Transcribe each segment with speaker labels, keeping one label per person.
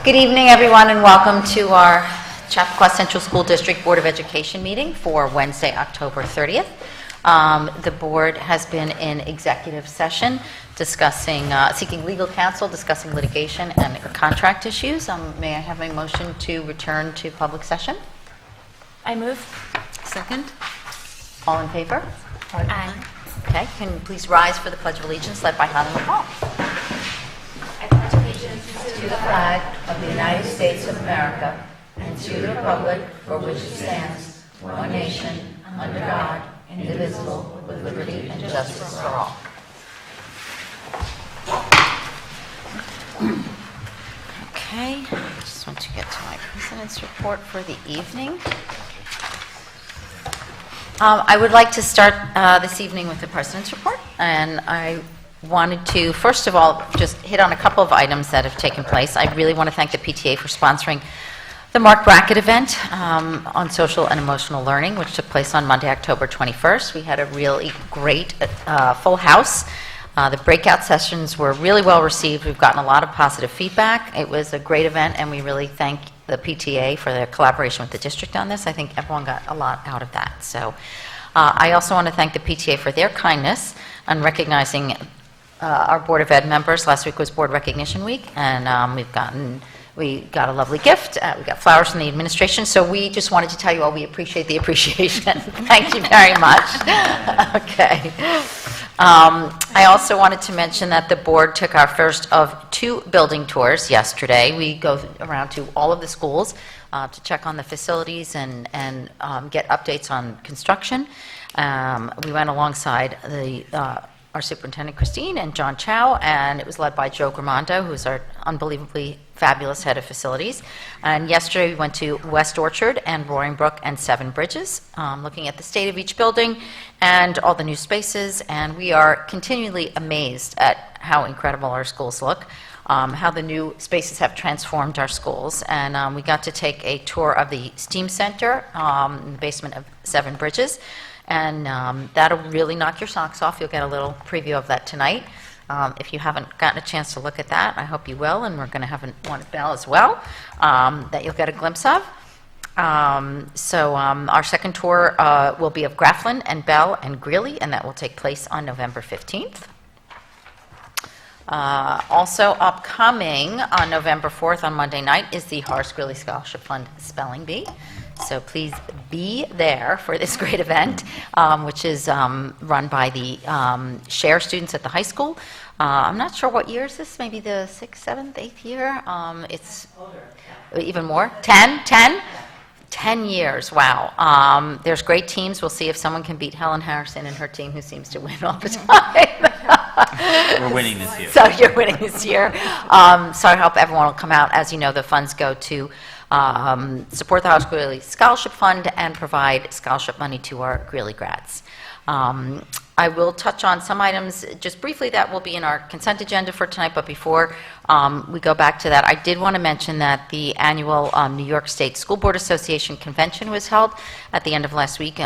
Speaker 1: Good evening, everyone, and welcome to our Chappaqua Central School District Board of Education meeting for Wednesday, October 30th. The board has been in executive session discussing, seeking legal counsel, discussing litigation and contract issues. May I have a motion to return to public session?
Speaker 2: I move.
Speaker 1: Second. All in favor?
Speaker 2: Aye.
Speaker 1: Okay, can you please rise for the Pledge of Allegiance led by Helen McCall?
Speaker 2: I pledge allegiance
Speaker 1: To the flag of the United States of America and to the republic for which it stands, one nation, under God, indivisible, with liberty and justice for all. Okay, I just want to get to my president's report for the evening. I would like to start this evening with the president's report, and I wanted to, first of all, just hit on a couple of items that have taken place. I really want to thank the PTA for sponsoring the Mark Brackett event on social and emotional learning, which took place on Monday, October 21st. We had a really great full house. The breakout sessions were really well received. We've gotten a lot of positive feedback. It was a great event, and we really thank the PTA for their collaboration with the district on this. I think everyone got a lot out of that. So I also want to thank the PTA for their kindness on recognizing our Board of Ed members. Last week was Board Recognition Week, and we got a lovely gift. We got flowers from the administration, so we just wanted to tell you all we appreciate the appreciation. Thank you very much. Okay. I also wanted to mention that the board took our first of 2 building tours yesterday. We go around to all of the schools to check on the facilities and get updates on construction. We went alongside our superintendent, Christine, and John Chow, and it was led by Joe Gramando, who's our unbelievably fabulous head of facilities. And yesterday we went to West Orchard and Roaring Brook and Seven Bridges, looking at the state of each building and all the new spaces, and we are continually amazed at how incredible our schools look, how the new spaces have transformed our schools. And we got to take a tour of the STEAM Center in the basement of Seven Bridges, and that'll really knock your socks off. You'll get a little preview of that tonight. If you haven't gotten a chance to look at that, I hope you will, and we're going to have one at Bell as well that you'll get a glimpse of. Our second tour will be of Grafflin and Bell and Greeley, and that will take place on November 15th. Also upcoming on November 4th on Monday night is the Horace Greeley Scholarship Fund Spelling Bee. So please be there for this great event, which is run by the SHARE students at the high school. I'm not sure what year is this, maybe the 6th, 7th, 8th year? It's even more? 10 years, wow. There's great teams. We'll see if someone can beat Helen Harrison and her team, who seems to win all the time.
Speaker 3: We're winning this year.
Speaker 1: So you're winning this year. So I hope everyone will come out. As you know, the funds go to support the Horace Greeley Scholarship Fund and provide scholarship money to our Greeley grads. I will touch on some items just briefly that will be in our consent agenda for tonight, but before we go back to that, I did want to mention that the annual New York State School Board Association convention was held at the end of last week,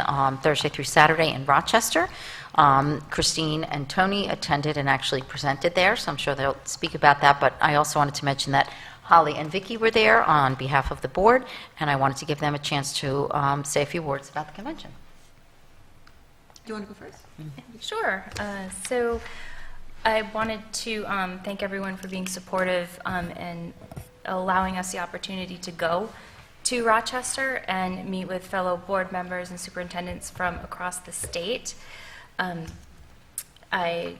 Speaker 1: Thursday through Saturday in Rochester. Christine and Tony attended and actually presented there, so I'm sure they'll speak about that, but I also wanted to mention that Holly and Vicki were there on behalf of the board, and I wanted to give them a chance to say a few words about the convention.
Speaker 4: Do you want to go first?
Speaker 2: Sure. So I wanted to thank everyone for being supportive and allowing us the opportunity to go to Rochester and meet with fellow board members and superintendents from across the state. I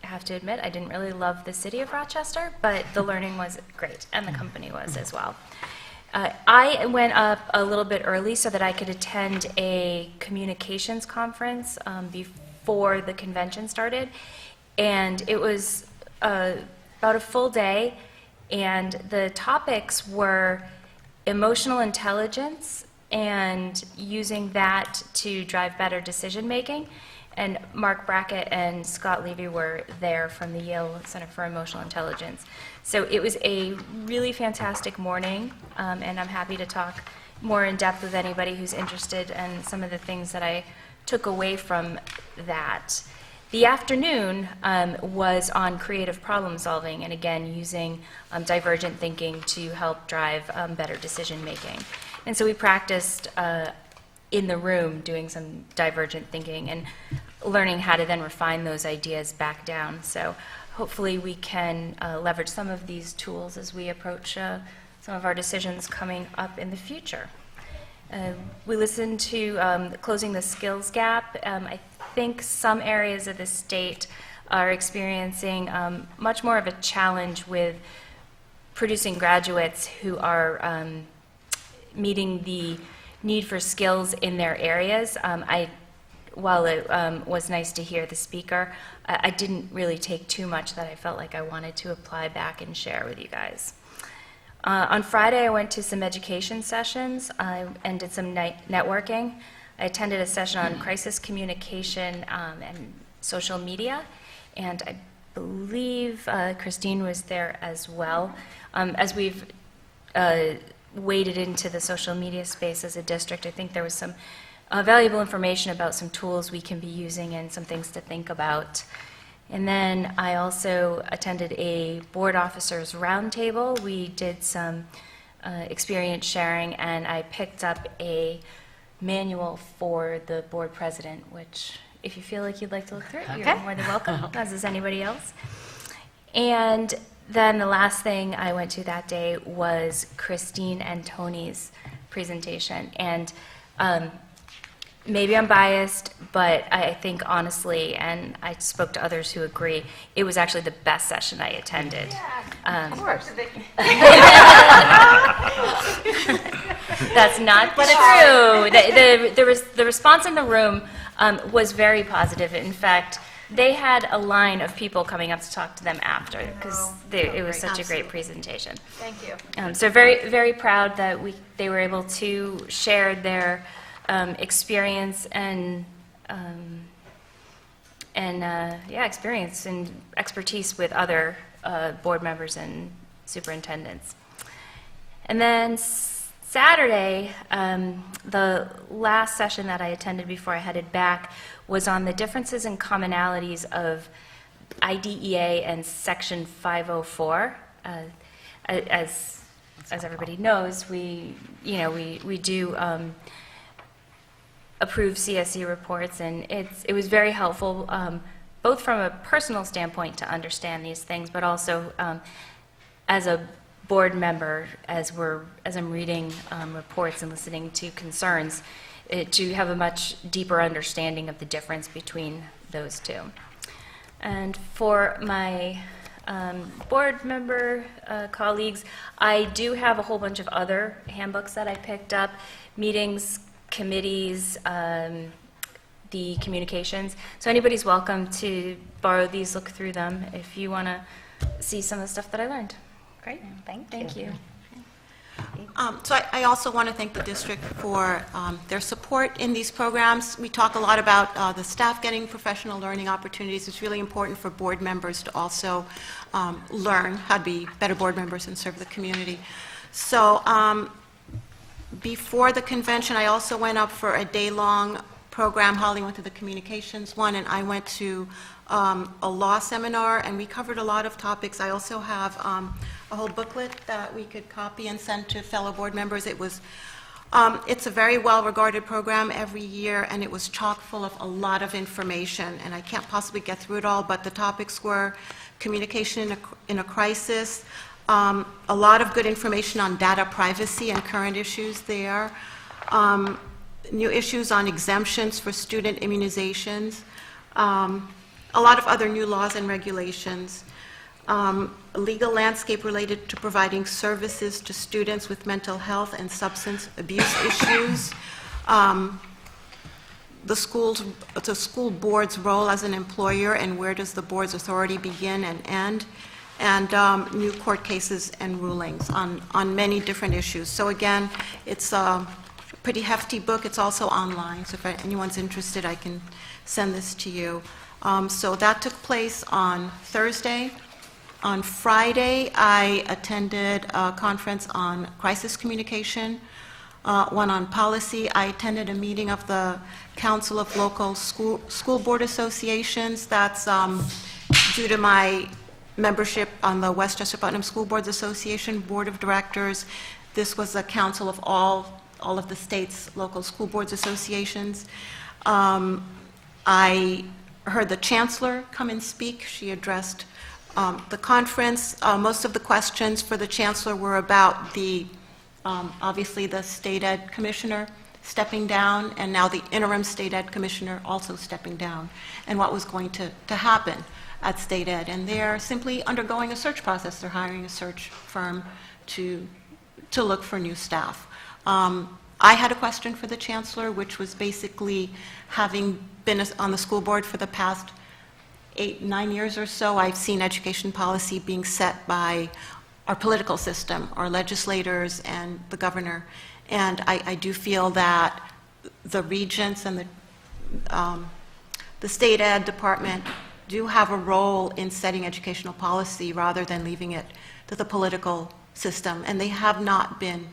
Speaker 2: have to admit, I didn't really love the city of Rochester, but the learning was great, and the company was as well. I went up a little bit early so that I could attend a communications conference before the convention started, and it was about a full day, and the topics were emotional intelligence and using that to drive better decision making. And Mark Brackett and Scott Levy were there from the Yale Center for Emotional Intelligence. So it was a really fantastic morning, and I'm happy to talk more in depth with anybody who's interested in some of the things that I took away from that. The afternoon was on creative problem solving, and again, using divergent thinking to help drive better decision making. And so we practiced in the room doing some divergent thinking and learning how to then refine those ideas back down. So hopefully we can leverage some of these tools as we approach some of our decisions coming up in the future. We listened to Closing the Skills Gap. I think some areas of the state are experiencing much more of a challenge with producing graduates who are meeting the need for skills in their areas. While it was nice to hear the speaker, I didn't really take too much that I felt like I wanted to apply back and share with you guys. On Friday, I went to some education sessions and did some networking. I attended a session on crisis communication and social media, and I believe Christine was there as well. As we've waded into the social media space as a district, I think there was some valuable information about some tools we can be using and some things to think about. And then I also attended a board officers roundtable. We did some experience sharing, and I picked up a manual for the board president, which if you feel like you'd like to look through it, you're more than welcome, as is anybody else. And then the last thing I went to that day was Christine and Tony's presentation. And maybe I'm biased, but I think honestly, and I spoke to others who agree, it was actually the best session I attended.
Speaker 1: Of course.
Speaker 2: That's not true. The response in the room was very positive. In fact, they had a line of people coming up to talk to them after, because it was such a great presentation.
Speaker 4: Thank you.
Speaker 2: So very, very proud that they were able to share their experience and experience and expertise with other board members and superintendents. And then Saturday, the last session that I attended before I headed back was on the differences and commonalities of IDEA and Section 504. As everybody knows, we do approve CSE reports, and it was very helpful, both from a personal standpoint to understand these things, but also as a board member, as I'm reading reports and listening to concerns, to have a much deeper understanding of the difference between those two. And for my board member colleagues, I do have a whole bunch of other handbooks that I picked up, meetings, committees, the communications. So anybody's welcome to borrow these, look through them if you want to see some of the stuff that I learned.
Speaker 1: Great, thank you.
Speaker 4: So I also want to thank the district for their support in these programs. We talk a lot about the staff getting professional learning opportunities. It's really important for board members to also learn how to be better board members and serve the community. So before the convention, I also went up for a day-long program. Holly went to the communications one, and I went to a law seminar, and we covered a lot of topics. I also have a whole booklet that we could copy and send to fellow board members. It's a very well-regarded program every year, and it was chock full of a lot of information, and I can't possibly get through it all, but the topics were communication in a crisis, a lot of good information on data privacy and current issues there, new issues on exemptions for student immunizations, a lot of other new laws and regulations, legal landscape related to providing services to students with mental health and substance abuse issues, the school board's role as an employer and where does the board's authority begin and end, and new court cases and rulings on many different issues. So again, it's a pretty hefty book. It's also online, so if anyone's interested, I can send this to you. So that took place on Thursday. On Friday, I attended a conference on crisis communication. one on policy. I attended a meeting of the Council of Local School Board Associations. That's due to my membership on the Westchester Putnam School Boards Association Board of Directors. This was a council of all of the state's local school boards associations. I heard the chancellor come and speak. She addressed the conference. Most of the questions for the chancellor were about the, obviously, the state ed commissioner stepping down, and now the interim state ed commissioner also stepping down, and what was going to happen at state ed. And they're simply undergoing a search process. They're hiring a search firm to look for new staff. I had a question for the chancellor, which was basically, having been on the school board for the past 8-9 years or so, I've seen education policy being set by our political system, our legislators, and the governor. And I do feel that the regents and the state ed department do have a role in setting educational policy rather than leaving it to the political system. And they have not been,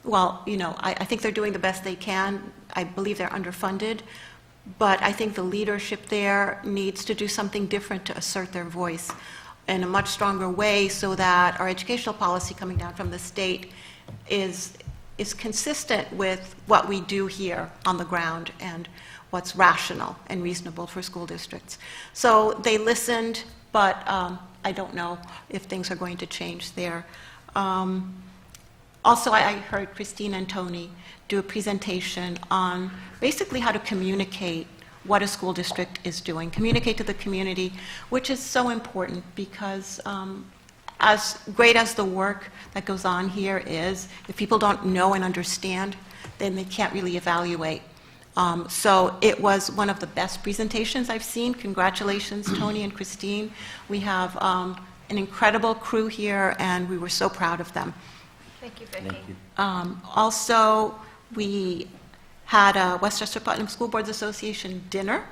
Speaker 4: well, you know, I think they're doing the best they can. I believe they're underfunded. But I think the leadership there needs to do something different to assert their voice in a much stronger way, so that our educational policy coming down from the state is consistent with what we do here on the ground and what's rational and reasonable for school districts. So they listened, but I don't know if things are going to change there. Also, I heard Christine and Tony do a presentation on basically how to communicate what a school district is doing, communicate to the community, which is so important because as great as the work that goes on here is, if people don't know and understand, then they can't really evaluate. So it was one of the best presentations I've seen. Congratulations, Tony and Christine. We have an incredible crew here, and we were so proud of them.
Speaker 2: Thank you, Vicki.
Speaker 3: Thank you.
Speaker 4: Also, we had a Westchester Putnam School Boards Association dinner,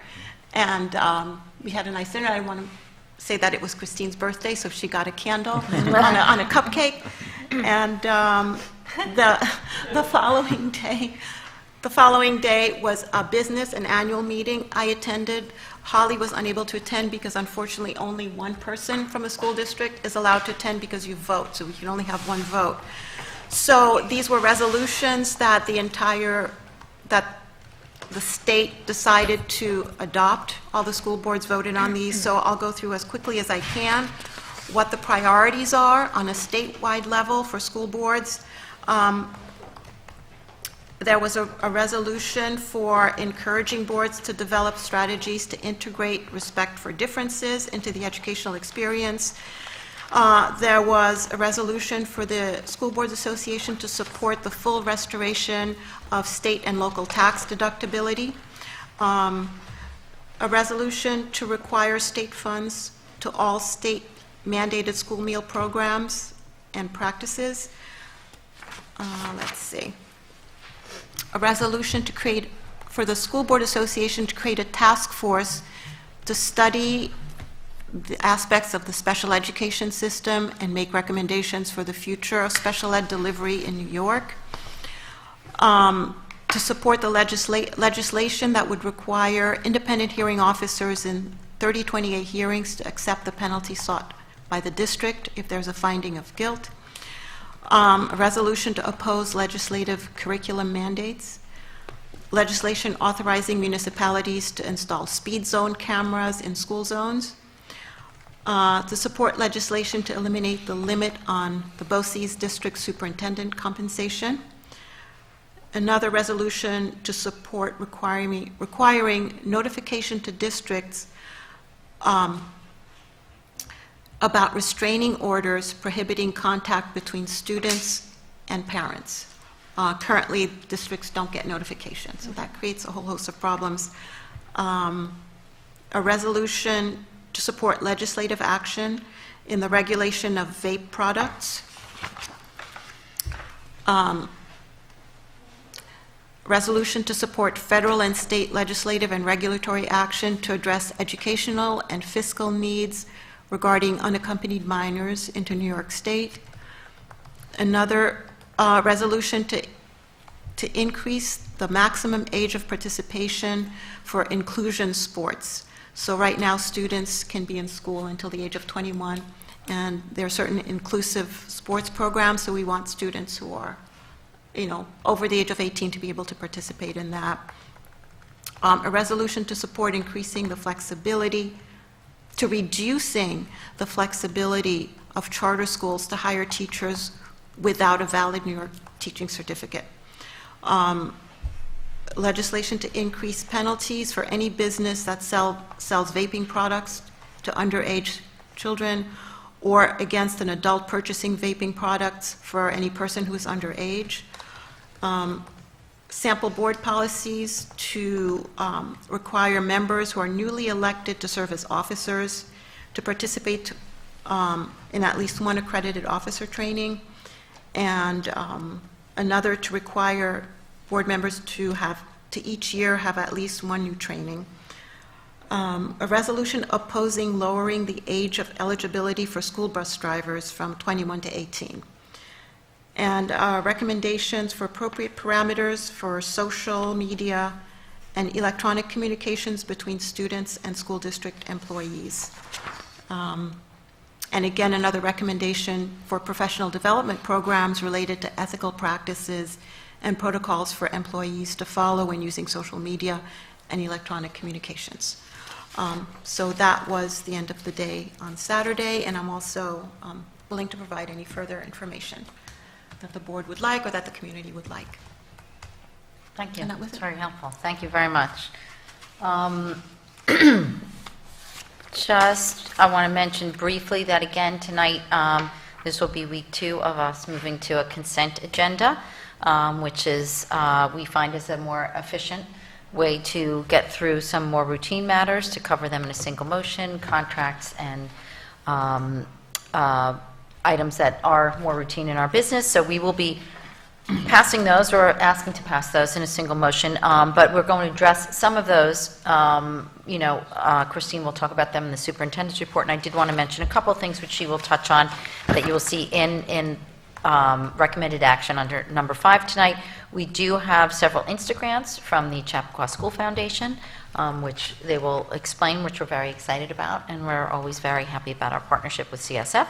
Speaker 4: and we had a nice dinner. I want to say that it was Christine's birthday, so she got a candle on a cupcake. And the following day was a business, an annual meeting. I attended. Holly was unable to attend because unfortunately only one person from a school district is allowed to attend because you vote, so we can only have one vote. So these were resolutions that the state decided to adopt. All the school boards voted on these, so I'll go through as quickly as I can what the priorities are on a statewide level for school boards. There was a resolution for encouraging boards to develop strategies to integrate respect for differences into the educational experience. There was a resolution for the School Boards Association to support the full restoration of state and local tax deductibility. A resolution to require state funds to all state mandated school meal programs and practices. Let's see. A resolution to create, for the School Board Association to create a task force to study the aspects of the special education system and make recommendations for the future of special ed delivery in New York. To support the legislation that would require independent hearing officers in 3028 hearings to accept the penalty sought by the district if there's a finding of guilt. A resolution to oppose legislative curriculum mandates. Legislation authorizing municipalities to install speed zone cameras in school zones. To support legislation to eliminate the limit on the BOCES district superintendent compensation. Another resolution to support requiring notification to districts about restraining orders prohibiting contact between students and parents. Currently, districts don't get notification, so that creates a whole host of problems. A resolution to support legislative action in the regulation of vape products. Resolution to support federal and state legislative and regulatory action to address educational and fiscal needs regarding unaccompanied minors into New York State. Another resolution to to increase the maximum age of participation for inclusion sports. So right now, students can be in school until the age of 21, and there are certain inclusive sports programs, so we want students who are, over the age of 18 to be able to participate in that. A resolution to support increasing the flexibility, to reducing the flexibility of charter schools to hire teachers without a valid New York teaching certificate. Legislation to increase penalties for any business that sells vaping products to underage children, or against an adult purchasing vaping products for any person who is underage. Sample board policies to require members who are newly elected to serve as officers to participate in at least one accredited officer training, and another to require board members to each year have at least one new training. A resolution opposing lowering the age of eligibility for school bus drivers from 21 to 18. And recommendations for appropriate parameters for social media and electronic communications between students and school district employees. And again, another recommendation for professional development programs related to ethical practices and protocols for employees to follow when using social media and electronic communications. So that was the end of the day on Saturday, and I'm also willing to provide any further information that the board would like or that the community would like.
Speaker 1: Thank you.
Speaker 4: And that was
Speaker 1: That's
Speaker 4: it.
Speaker 1: very helpful. Thank you very much. I want to mention briefly that again tonight, this will be week 2 of us moving to a consent agenda, which is, we find is a more efficient way to get through some more routine matters, to cover them in a single motion, contracts and items that are more routine in our business. So we will be passing those, or asking to pass those in a single motion, but we're going to address some of those. Christine will talk about them in the superintendent's report, and I did want to mention a couple of things which she will touch on that you will see in recommended action under number 5 tonight. We do have several Instagrams from the Chappaqua School Foundation, which they will explain, which we're very excited about, and we're always very happy about our partnership with CSF.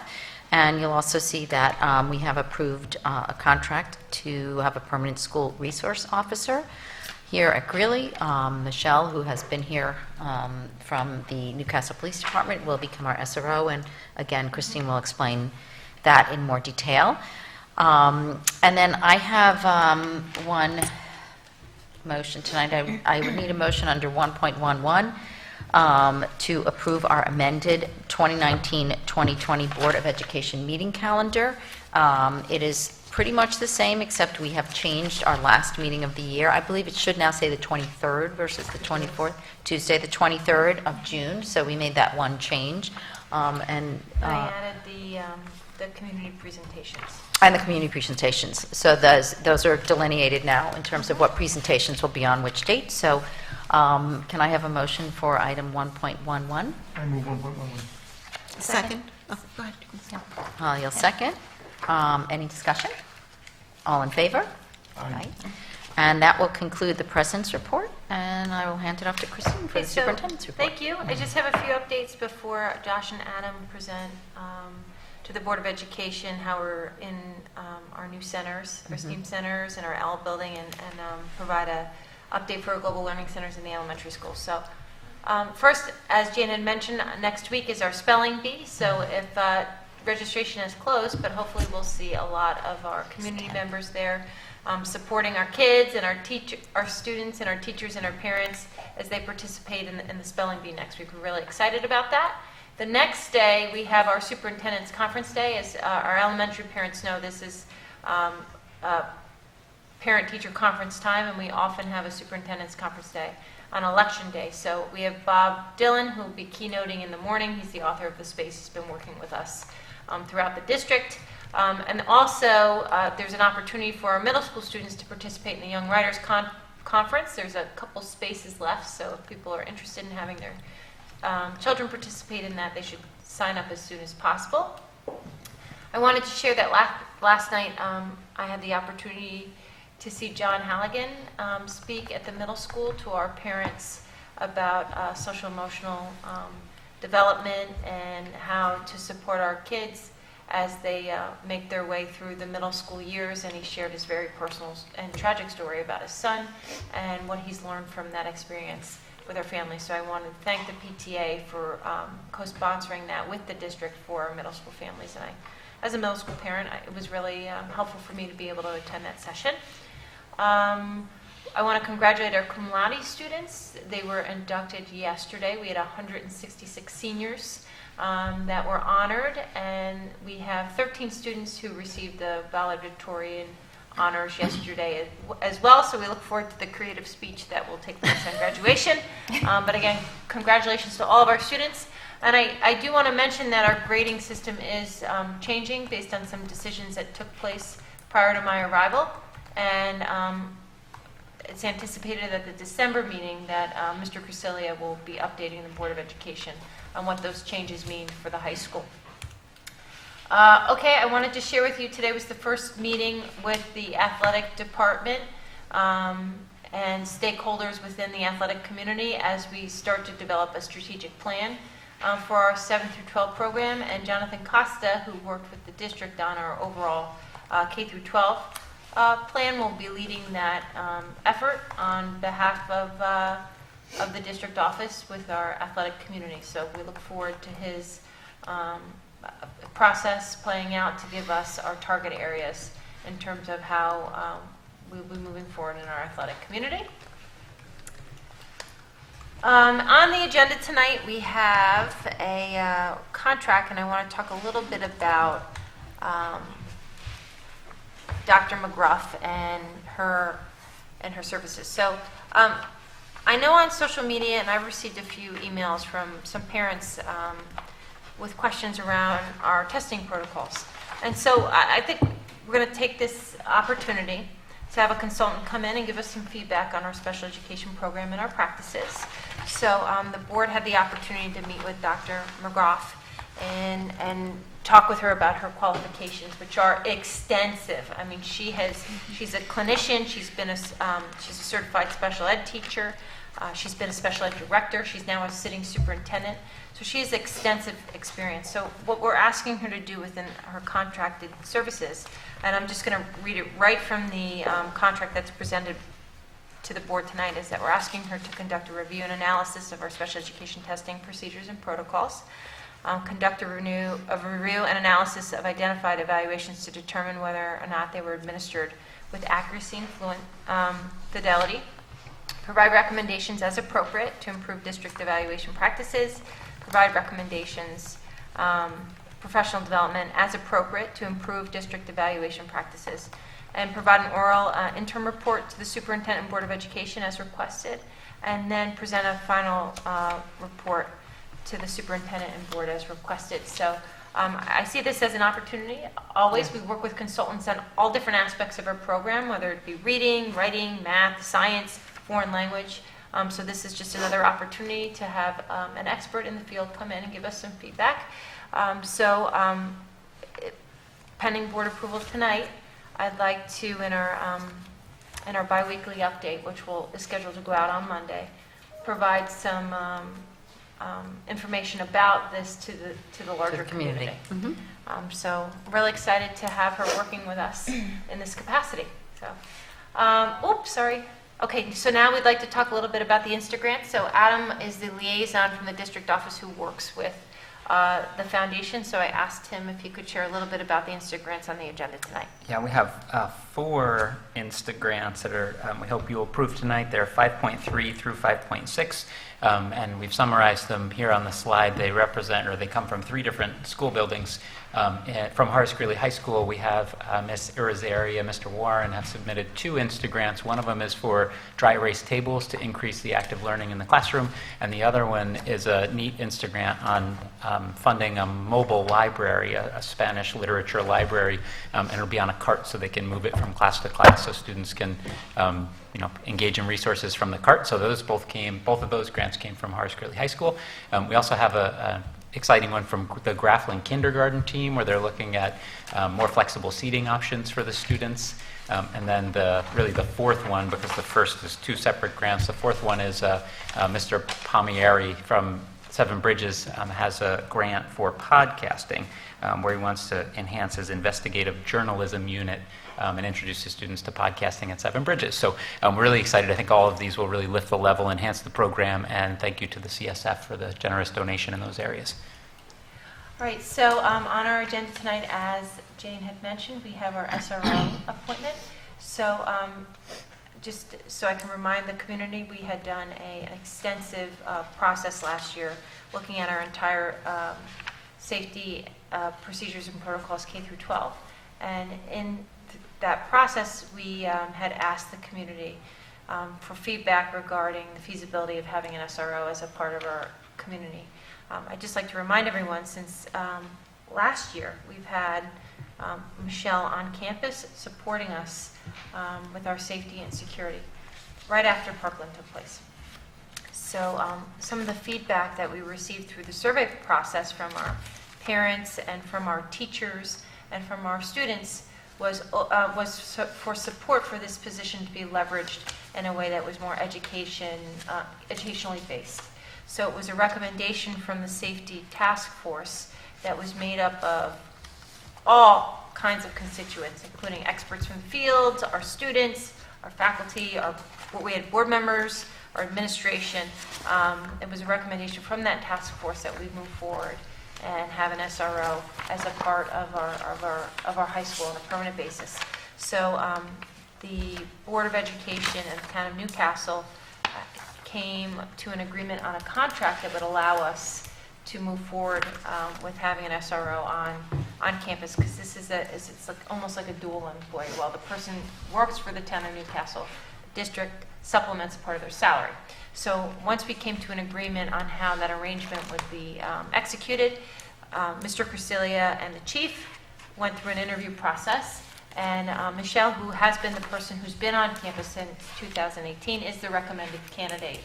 Speaker 1: And you'll also see that we have approved a contract to have a permanent school resource officer here at Greeley. Michelle, who has been here from the Newcastle Police Department, will become our SRO, and again, Christine will explain that in more detail. And then I have one motion tonight. I would need a motion under 1.11 to approve our amended 2019-2020 Board of Education meeting calendar. It is pretty much the same, except we have changed our last meeting of the year. I believe it should now say the 23rd versus the 24th, Tuesday the 23rd of June, so we made that one change. And
Speaker 2: I added the community presentations.
Speaker 1: And the community presentations. So those are delineated now in terms of what presentations will be on which date. So can I have a motion for item 1.11?
Speaker 3: I move 1.11.
Speaker 4: Second? Oh, go ahead.
Speaker 1: You'll second. Any discussion? All in favor?
Speaker 3: Aye.
Speaker 1: And that will conclude the president's report, and I will hand it off to Christine for the superintendent's report.
Speaker 2: Thank you. I just have a few updates before Josh and Adam present to the Board of Education how we're in our new centers, our STEAM centers, and our L building, and provide a update for our global learning centers in the elementary school. So first, as Jan had mentioned, next week is our spelling bee. So if registration is closed, but hopefully we'll see a lot of our community members there supporting our kids and our students and our teachers and our parents as they participate in the spelling bee next week. We're really excited about that. The next day, we have our superintendent's conference day. As our elementary parents know, this is parent-teacher conference time, and we often have a superintendent's conference day on election day. So we have Bob Dillon, who will be keynoting in the morning. He's the author of The Space. He's been working with us throughout the district. And also, there's an opportunity for our middle school students to participate in the Young Writers Conference. There's a couple spaces left, so if people are interested in having their children participate in that, they should sign up as soon as possible. I wanted to share that last night I had the opportunity
Speaker 5: to see John Halligan speak at the middle school to our parents about social emotional development and how to support our kids as they make their way through the middle school years. And he shared his very personal and tragic story about his son and what he's learned from that experience with our family. So I want to thank the PTA for co-sponsoring that with the district for our middle school families. And as a middle school parent, it was really helpful for me to be able to attend that session. I want to congratulate our cum laude students. They were inducted yesterday. We had 166 seniors that were honored, and we have 13 students who received the valedictorian honors yesterday as well. So we look forward to the creative speech that will take place on graduation. But again, congratulations to all of our students. And I do want to mention that our grading system is changing based on some decisions that took place prior to my arrival. And it's anticipated at the December meeting that Mr. Crucilia will be updating the Board of Education on what those changes mean for the high school. Okay, I wanted to share with you, today was the first meeting with the athletic department and stakeholders within the athletic community as we start to develop a strategic plan for our 7 through 12 program. And Jonathan Costa, who worked with the district on our overall K through 12 plan, will be leading that effort on behalf of the district office with our athletic community. So we look forward to his process playing out to give us our target areas in terms of how we'll be moving forward in our athletic community. On the agenda tonight, we have a contract, and I want to talk a little bit about Dr. McGruff and her services. So I know on social media, and I've received a few emails from some parents with questions around our testing protocols. And so I think we're going to take this opportunity to have a consultant come in and give us some feedback on our special education program and our practices. So the board had the opportunity to meet with Dr. McGruff and talk with her about her qualifications, which are extensive. I mean, she's a clinician. She's a certified special ed teacher. She's been a special ed director. She's now a sitting superintendent. So she has extensive experience. So what we're asking her to do within her contracted services, and I'm just going to read it right from the contract that's presented to the board tonight, is that we're asking her to conduct a review and analysis of our special education testing procedures and protocols, conduct a review and analysis of identified evaluations to determine whether or not they were administered with accuracy and fidelity, provide recommendations as appropriate to improve district evaluation practices, provide recommendations, professional development as appropriate to improve district evaluation practices, and provide an oral interim report to the Superintendent and Board of Education as requested, and then present a final report to the Superintendent and Board as requested. So I see this as an opportunity. Always, we work with consultants on all different aspects of our program, whether it be reading, writing, math, science, foreign language. So this is just another opportunity to have an expert in the field come in and give us some feedback. Pending board approval tonight, I'd like to, in our biweekly update, which is scheduled to go out on Monday, provide some information about this to the larger community.
Speaker 1: Mm-hmm.
Speaker 5: So really excited to have her working with us in this capacity. So, Okay, so now we'd like to talk a little bit about the Instagrant. So Adam is the liaison from the district office who works with the foundation. So I asked him if he could share a little bit about the Instagrants on the agenda tonight.
Speaker 6: Yeah, we have 4 Instagrants that are we hope you will approve tonight. They're 5.3 through 5.6, and we've summarized them here on the slide. They represent, or they come from 3 different school buildings. From Horace Greeley High School, we have Ms. Irizaria, Mr. Warren have submitted 2 Instagrants. One of them is for dry erase tables to increase the active learning in the classroom, and the other one is a neat Instagrant on funding a mobile library, a Spanish literature library, and it'll be on a cart so they can move it from class to class so students can engage in resources from the cart. So both of those grants came from Horace Greeley High School. We also have exciting one from the Grafflin Kindergarten team, where they're looking at more flexible seating options for the students. And then really the fourth one, because the first is two separate grants, the fourth one is Mr. Palmieri from Seven Bridges has a grant for podcasting, where he wants to enhance his investigative journalism unit and introduce his students to podcasting at Seven Bridges. So I'm really excited. I think all of these will really lift the level, enhance the program, and thank you to the CSF for the generous donation in those areas.
Speaker 5: All right, so on our agenda tonight, as Jane had mentioned, we have our SRO appointment. So just so I can remind the community, we had done an extensive process last year looking at our entire safety procedures and protocols K through 12. And in that process, we had asked the community for feedback regarding the feasibility of having an SRO as a part of our community. I'd just like to remind everyone, since last year, we've had Michelle on campus supporting us with our safety and security right after Parkland took place. So some of the feedback that we received through the survey process from our parents and from our teachers and from our students was for support for this position to be leveraged in a way that was more educationally based. So it was a recommendation from the safety task force that was made up of all kinds of constituents, including experts from the field, our students, our faculty, we had board members, our administration. It was a recommendation from that task force that we move forward and have an SRO as a part of our high school on a permanent basis. So the Board of Education and the Town of Newcastle came to an agreement on a contract that would allow us to move forward with having an SRO on campus, because this is it's like almost like a dual employee. While the person works for the Town of Newcastle, district supplements a part of their salary. So once we came to an agreement on how that arrangement would be executed, Mr. Crescilia and the chief went through an interview process, and Michelle, who has been the person who's been on campus since 2018, is the recommended candidate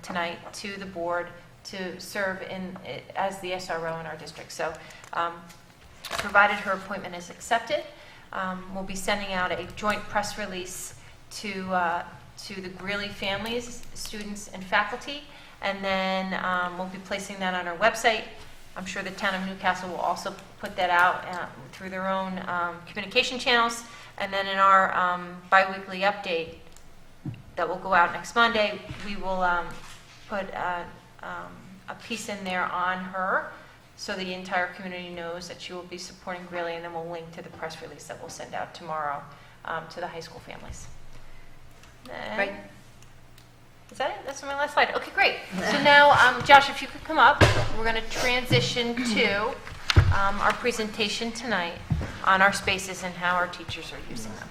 Speaker 5: tonight to the board to serve as the SRO in our district. So provided her appointment is accepted, we'll be sending out a joint press release to the Greeley families, students, and faculty, and then we'll be placing that on our website. I'm sure the Town of Newcastle will also put that out through their own communication channels, and then in our bi-weekly update that will go out next Monday, we will put a piece in there on her so the entire community knows that she will be supporting Greeley, and then we'll link to the press release that we'll send out tomorrow to the high school families.
Speaker 1: Right.
Speaker 5: Is that it? That's my last slide. Okay, great. So now, Josh, if you could come up, we're going to transition to our presentation tonight on our spaces and how our teachers are using them.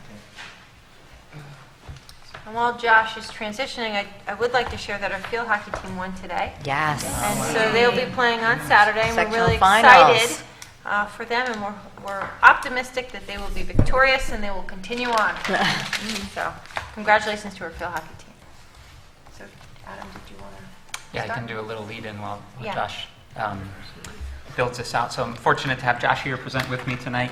Speaker 5: And while Josh is transitioning, I would like to share that our field hockey team won today.
Speaker 1: Yes.
Speaker 5: And so they'll be playing on Saturday, and we're
Speaker 1: Sectional
Speaker 5: really
Speaker 1: finals.
Speaker 5: excited for them, and we're optimistic that they will be victorious and they will continue on. So congratulations to our field hockey team. So Adam, did you want to
Speaker 6: Yeah, I
Speaker 5: start?
Speaker 6: can do a little lead-in while
Speaker 5: Yeah.
Speaker 6: Josh builds this out. So I'm fortunate to have Josh here present with me tonight.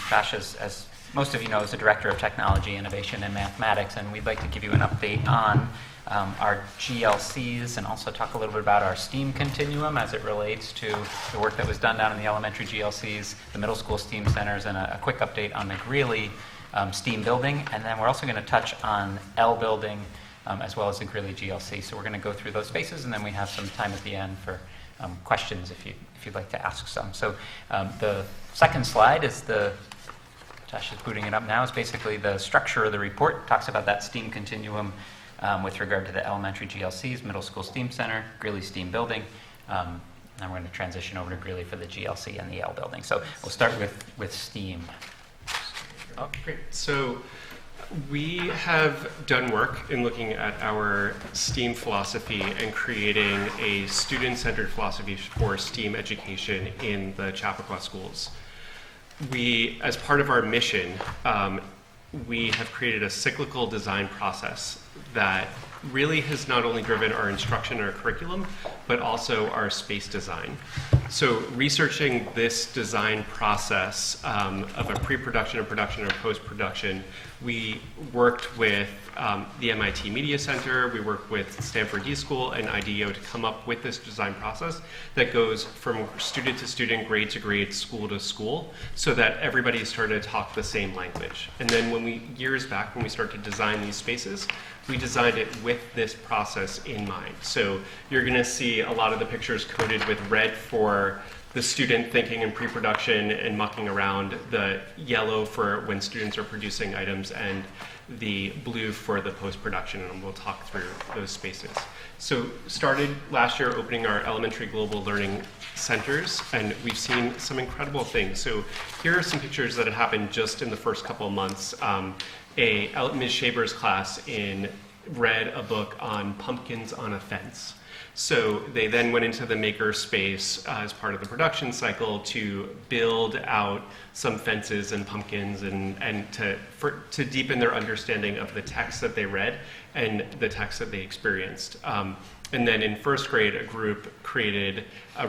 Speaker 6: Josh, as most of you know, is the Director of Technology, Innovation, and Mathematics, and we'd like to give you an update on our GLCs and also talk a little bit about our STEAM continuum as it relates to the work that was done down in the elementary GLCs, the middle school STEAM centers, and a quick update on the Greeley STEAM building. And then we're also going to touch on L building as well as the Greeley GLC. So we're going to go through those spaces, and then we have some time at the end for questions if you'd like to ask some. So the second slide is Josh is booting it up now, is basically the structure of the report. It talks about that STEAM continuum with regard to the elementary GLCs, middle school STEAM center, Greeley STEAM building. And we're going to transition over to Greeley for the GLC and the L building. So we'll start with STEAM.
Speaker 7: Oh, great. So we have done work in looking at our STEAM philosophy and creating a student-centered philosophy for STEAM education in the Chappaqua schools. We, as part of our mission, we have created a cyclical design process that really has not only driven our instruction and our curriculum, but also our space design. So researching this design process of a pre-production, a production, or post-production, we worked with the MIT Media Center, we worked with Stanford D School and IDEO to come up with this design process that goes from student to student, grade to grade, school to school, so that everybody started to talk the same language. And then years back, when we started to design these spaces, we designed it with this process in mind. So you're going to see a lot of the pictures coded with red for the student thinking in pre-production and mucking around, the yellow for when students are producing items, and the blue for the post-production, and we'll talk through those spaces. So started last year opening our elementary global learning centers, and we've seen some incredible things. So here are some pictures that have happened just in the first couple of months. Ms. Shaber's class read a book on pumpkins on a fence. So they then went into the maker space as part of the production cycle to build out some fences and pumpkins and to deepen their understanding of the text that they read and the text that they experienced. And then in first grade, a group created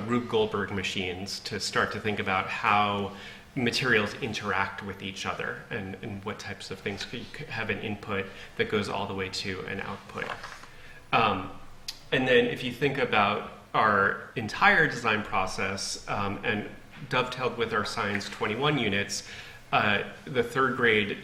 Speaker 7: Rube Goldberg machines to start to think about how materials interact with each other and what types of things could have an input that goes all the way to an output. And then if you think about our entire design process and dovetailed with our Science 21 units, the third grade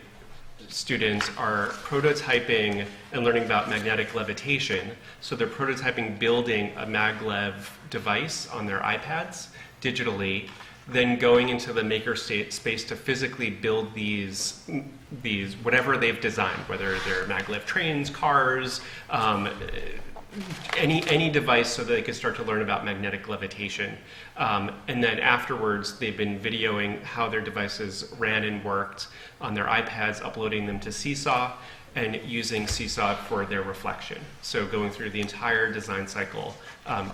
Speaker 7: students are prototyping and learning about magnetic levitation. So they're prototyping building a maglev device on their iPads digitally, then going into the maker space to physically build these whatever they've designed, whether they're maglev trains, cars, any device, so that they could start to learn about magnetic levitation. And then afterwards, they've been videoing how their devices ran and worked on their iPads, uploading them to Seesaw, and using Seesaw for their reflection. So going through the entire design cycle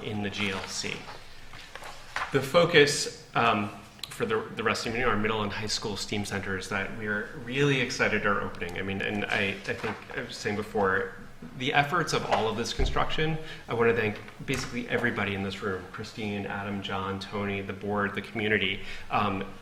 Speaker 7: in the GLC. The focus for the rest of our middle and high school STEAM centers that we are really excited are opening. I mean, and I think I was saying before, the efforts of all of this construction, I want to thank basically everybody in this room, Christine, Adam, John, Tony, the board, the community.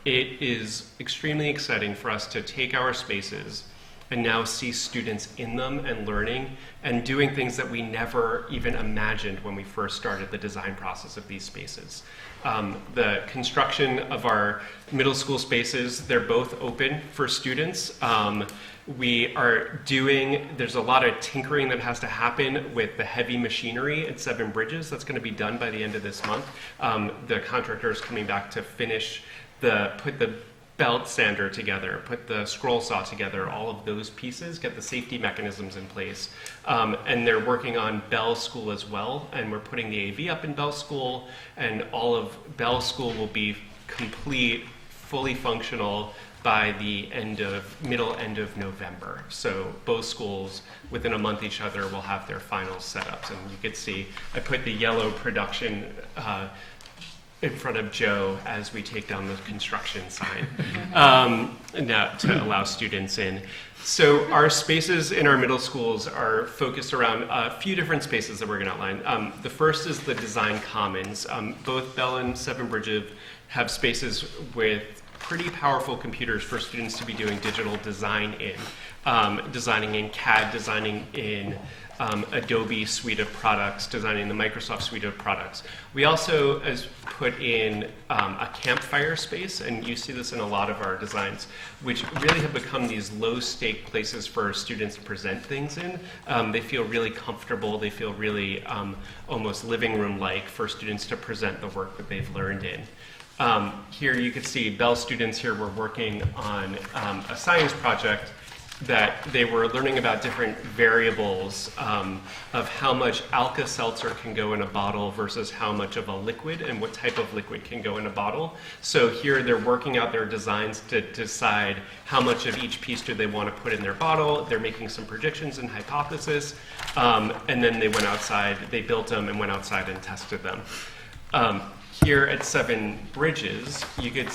Speaker 7: It is extremely exciting for us to take our spaces and now see students in them and learning and doing things that we never even imagined when we first started the design process of these spaces. The construction of our middle school spaces, they're both open for students. There's a lot of tinkering that has to happen with the heavy machinery at Seven Bridges. That's going to be done by the end of this month. The contractor is coming back to put the belt sander together, put the scroll saw together, all of those pieces, get the safety mechanisms in place. And they're working on Bell School as well, and we're putting the AV up in Bell School, and all of Bell School will be complete, fully functional by the middle end of November. So both schools, within a month each other, will have their final setups. And you could see, I put the yellow production in front of Joe as we take down the construction sign now to allow students in. So our spaces in our middle schools are focused around a few different spaces that we're going to outline. The first is the design commons. Both Bell and Seven Bridges have spaces with pretty powerful computers for students to be doing digital design in, designing in CAD, designing in Adobe suite of products, designing the Microsoft suite of products. We also put in a campfire space, and you see this in a lot of our designs, which really have become these low-stake places for students to present things in. They feel really comfortable. They feel really almost living room-like for students to present the work that they've learned in. Here you can see Bell students here were working on a science project that they were learning about different variables of how much Alka-Seltzer can go in a bottle versus how much of a liquid and what type of liquid can go in a bottle. So here they're working out their designs to decide how much of each piece do they want to put in their bottle. They're making some predictions and hypotheses, and then they went outside, they built them and went outside and tested them. Here at Seven Bridges, you get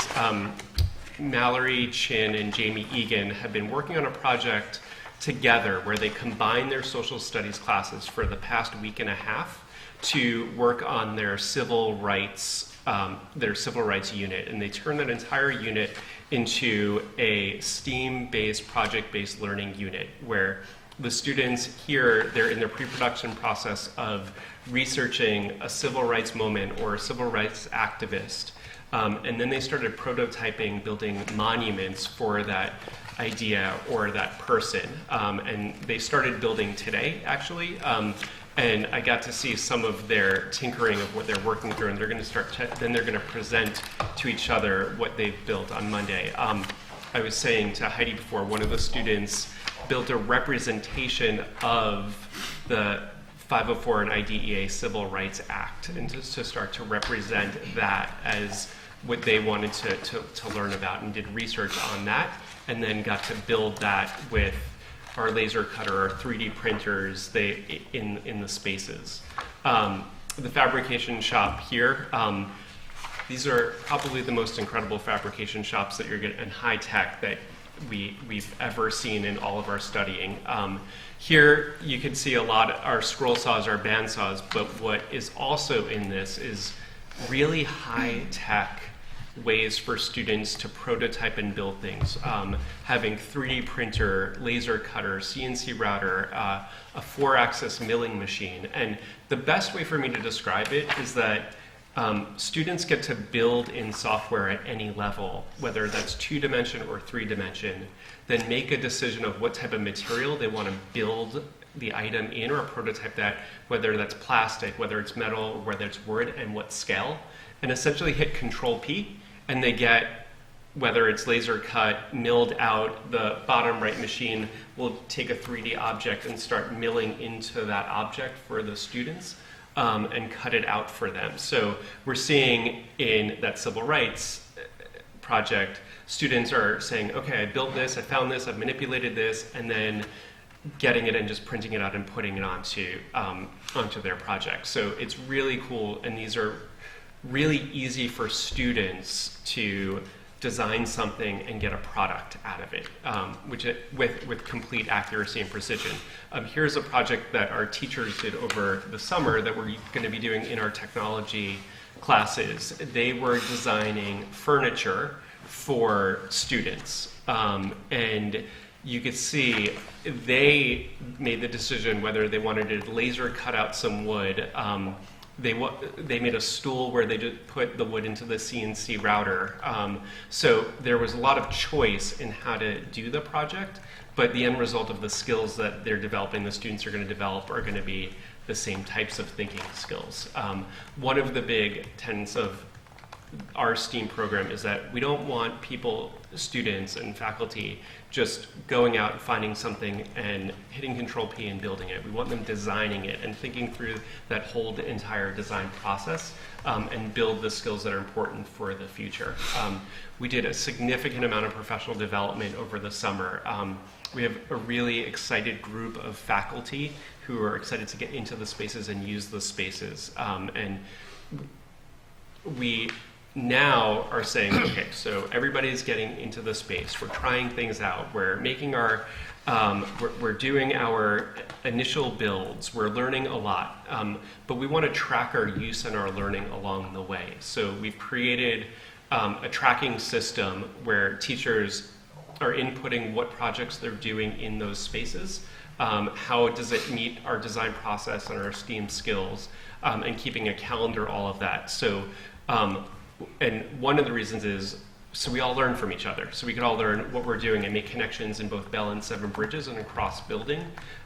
Speaker 7: Mallory Chin and Jamie Egan have been working on a project together where they combine their social studies classes for the past week and a half to work on their civil rights unit, and they turn that entire unit into a STEAM-based, project-based learning unit where the students here, they're in their pre-production process of researching a civil rights moment or a civil rights activist. And then they started prototyping, building monuments for that idea or that person. And they started building today, actually. And I got to see some of their tinkering of what they're working through, and they're going to then they're going to present to each other what they've built on Monday. I was saying to Heidi before, one of the students built a representation of the 504 and IDEA Civil Rights Act, and to start to represent that as what they wanted to learn about, and did research on that, and then got to build that with our Lasercut or our 3D printers in the spaces. The fabrication shop here, these are probably the most incredible fabrication shops that you're getting, and high tech that we've ever seen in all of our studying. Here you can see a lot of our scroll saws, our band saws, but what is also in this is really high tech ways for students to prototype and build things. Having 3D printer, laser cutter, CNC router, a 4-axis milling machine. And the best way for me to describe it is that students get to build in software at any level, whether that's 2-dimension or 3-dimension, then make a decision of what type of material they want to build the item in or prototype that, whether that's plastic, whether it's metal, or whether it's wood, and what scale, and essentially hit Control P, and they get, whether it's laser cut, milled out, the bottom right machine will take a 3D object and start milling into that object for the students and cut it out for them. So we're seeing in that civil rights project, students are saying, okay, I built this, I found this, I've manipulated this, and then getting it and just printing it out and putting it onto their project. So it's really cool, and these are really easy for students to design something and get a product out of it, with complete accuracy and precision. Here's a project that our teachers did over the summer that we're going to be doing in our technology classes. They were designing furniture for students, and you could see they made the decision whether they wanted to laser cut out some wood. They made a stool where they just put the wood into the CNC router. So there was a lot of choice in how to do the project, but the end result of the skills that they're developing, the students are going to develop, are going to be the same types of thinking skills. One of the big tenets of our STEAM program is that we don't want people, students and faculty, just going out and finding something and hitting Control P and building it. We want them designing it and thinking through that whole entire design process and build the skills that are important for the future. We did a significant amount of professional development over the summer. We have a really excited group of faculty who are excited to get into the spaces and use the spaces. And we now are saying, okay, so everybody's getting into the space. We're trying things out. We're making our, we're doing our initial builds. We're learning a lot, but we want to track our use and our learning along the way. So we've created a tracking system where teachers are inputting what projects they're doing in those spaces. How does it meet our design process and our STEAM skills, and keeping a calendar, all of that. So. And one of the reasons is so we all learn from each other. So we can all learn what we're doing and make connections in both Bell and Seven Bridges and across building.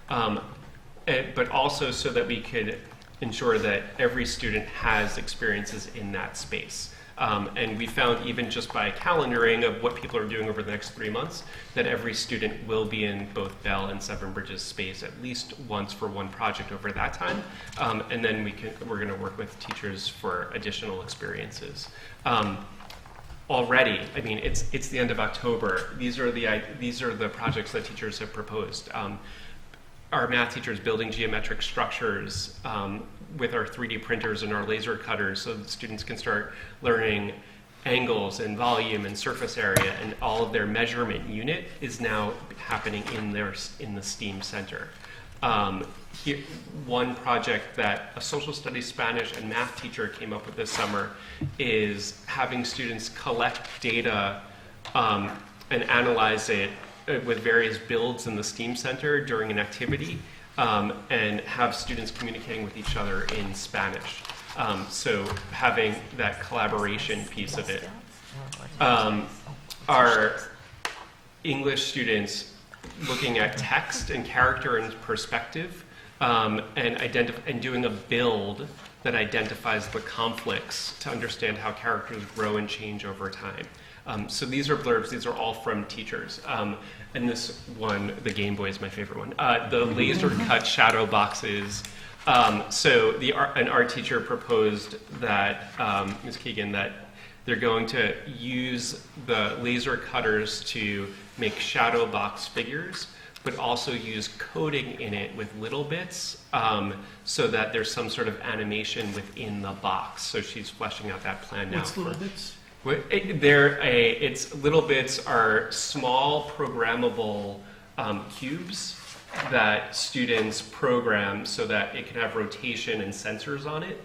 Speaker 7: But also so that we could ensure that every student has experiences in that space. And we found even just by calendaring of what people are doing over the next 3 months, that every student will be in both Bell and Seven Bridges space at least once for one project over that time. And then we're going to work with teachers for additional experiences. Already, I mean, it's the end of October. These are the projects that teachers have proposed. Our math teachers building geometric structures with our 3D printers and our laser cutters so that students can start learning angles and volume and surface area, and all of their measurement unit is now happening in the STEAM Center. One project that a social studies, Spanish, and math teacher came up with this summer is having students collect data and analyze it with various builds in the STEAM Center during an activity, and have students communicating with each other in Spanish. So having that collaboration piece of it. Our English students looking at text and character and perspective, and doing a build that identifies the conflicts to understand how characters grow and change over time. So these are blurbs. These are all from teachers. And this one, the Game Boy, is my favorite one. The Lasercut shadow boxes. So an art teacher proposed that, Ms. Keegan, that they're going to use the laser cutters to make shadow box figures, but also use coding in it with LittleBits, so that there's some sort of animation within the box. So she's fleshing out that plan now.
Speaker 3: What's LittleBits?
Speaker 7: LittleBits are small programmable cubes that students program so that it can have rotation and sensors on it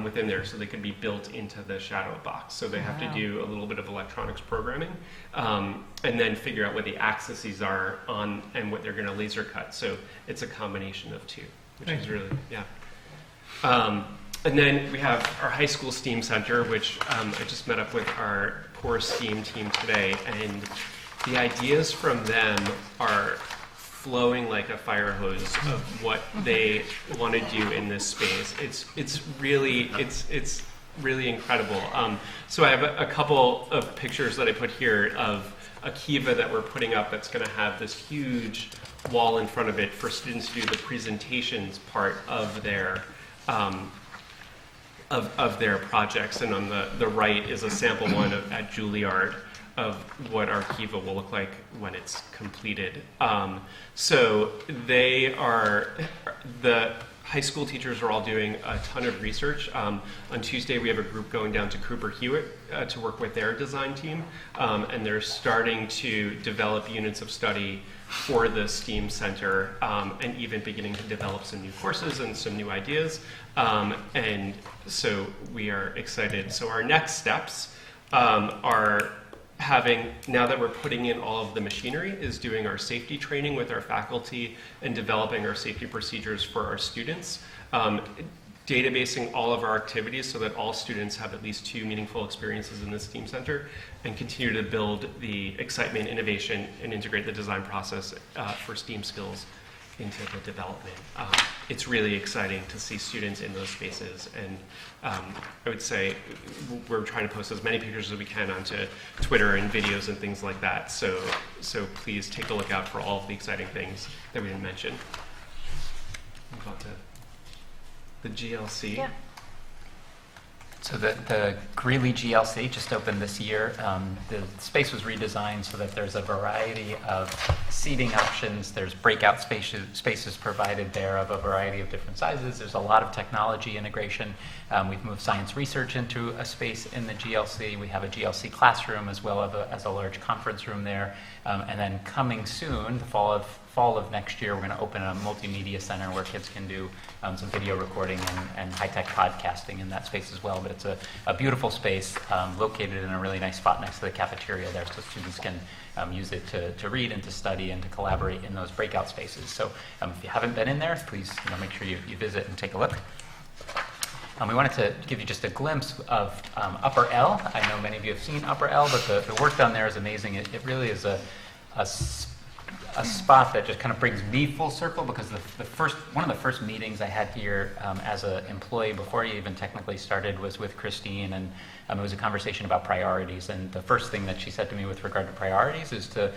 Speaker 7: within there, so they can be built into the shadow box. So they have to do a little bit of electronics programming, and then figure out what the axes are on and what they're going to laser cut. So it's a combination of two, which is really, yeah. And then we have our high school STEAM Center, which I just met up with our core STEAM team today, and the ideas from them are flowing like a fire hose of what they want to do in this space. It's really incredible. So I have a couple of pictures that I put here of a kiva that we're putting up that's going to have this huge wall in front of it for students to do the presentations part of their projects. And on the right is a sample one at Juilliard of what our kiva will look like when it's completed. So the high school teachers are all doing a ton of research. On Tuesday, we have a group going down to Cooper Hewitt to work with their design team, and they're starting to develop units of study for the STEAM Center, and even beginning to develop some new courses and some new ideas. And so we are excited. So our next steps are having, now that we're putting in all of the machinery, is doing our safety training with our faculty and developing our safety procedures for our students. Databasing all of our activities so that all students have at least 2 meaningful experiences in this STEAM Center, and continue to build the excitement, innovation, and integrate the design process for STEAM skills into the development. It's really exciting to see students in those spaces, and I would say we're trying to post as many pictures as we can onto Twitter and videos and things like that, so please take a look out for all of the exciting things that we didn't mention. Move on to the GLC.
Speaker 5: Yeah.
Speaker 6: So the Greeley GLC just opened this year. The space was redesigned so that there's a variety of seating options. There's breakout spaces provided there of a variety of different sizes. There's a lot of technology integration. We've moved science research into a space in the GLC. We have a GLC classroom as well as a large conference room there. And then coming soon, the fall of next year, we're going to open a multimedia center where kids can do some video recording and high-tech podcasting in that space as well. But it's a beautiful space located in a really nice spot next to the cafeteria there, so students can use it to read and to study and to collaborate in those breakout spaces. So if you haven't been in there, please make sure you visit and take a look. We wanted to give you just a glimpse of Upper L. I know many of you have seen Upper L, but the work down there is amazing. It really is a spot that just kind of brings me full circle, because one of the first meetings I had here as an employee before I even technically started was with Christine, and it was a conversation about priorities. And the first thing that she said to me with regard to priorities is to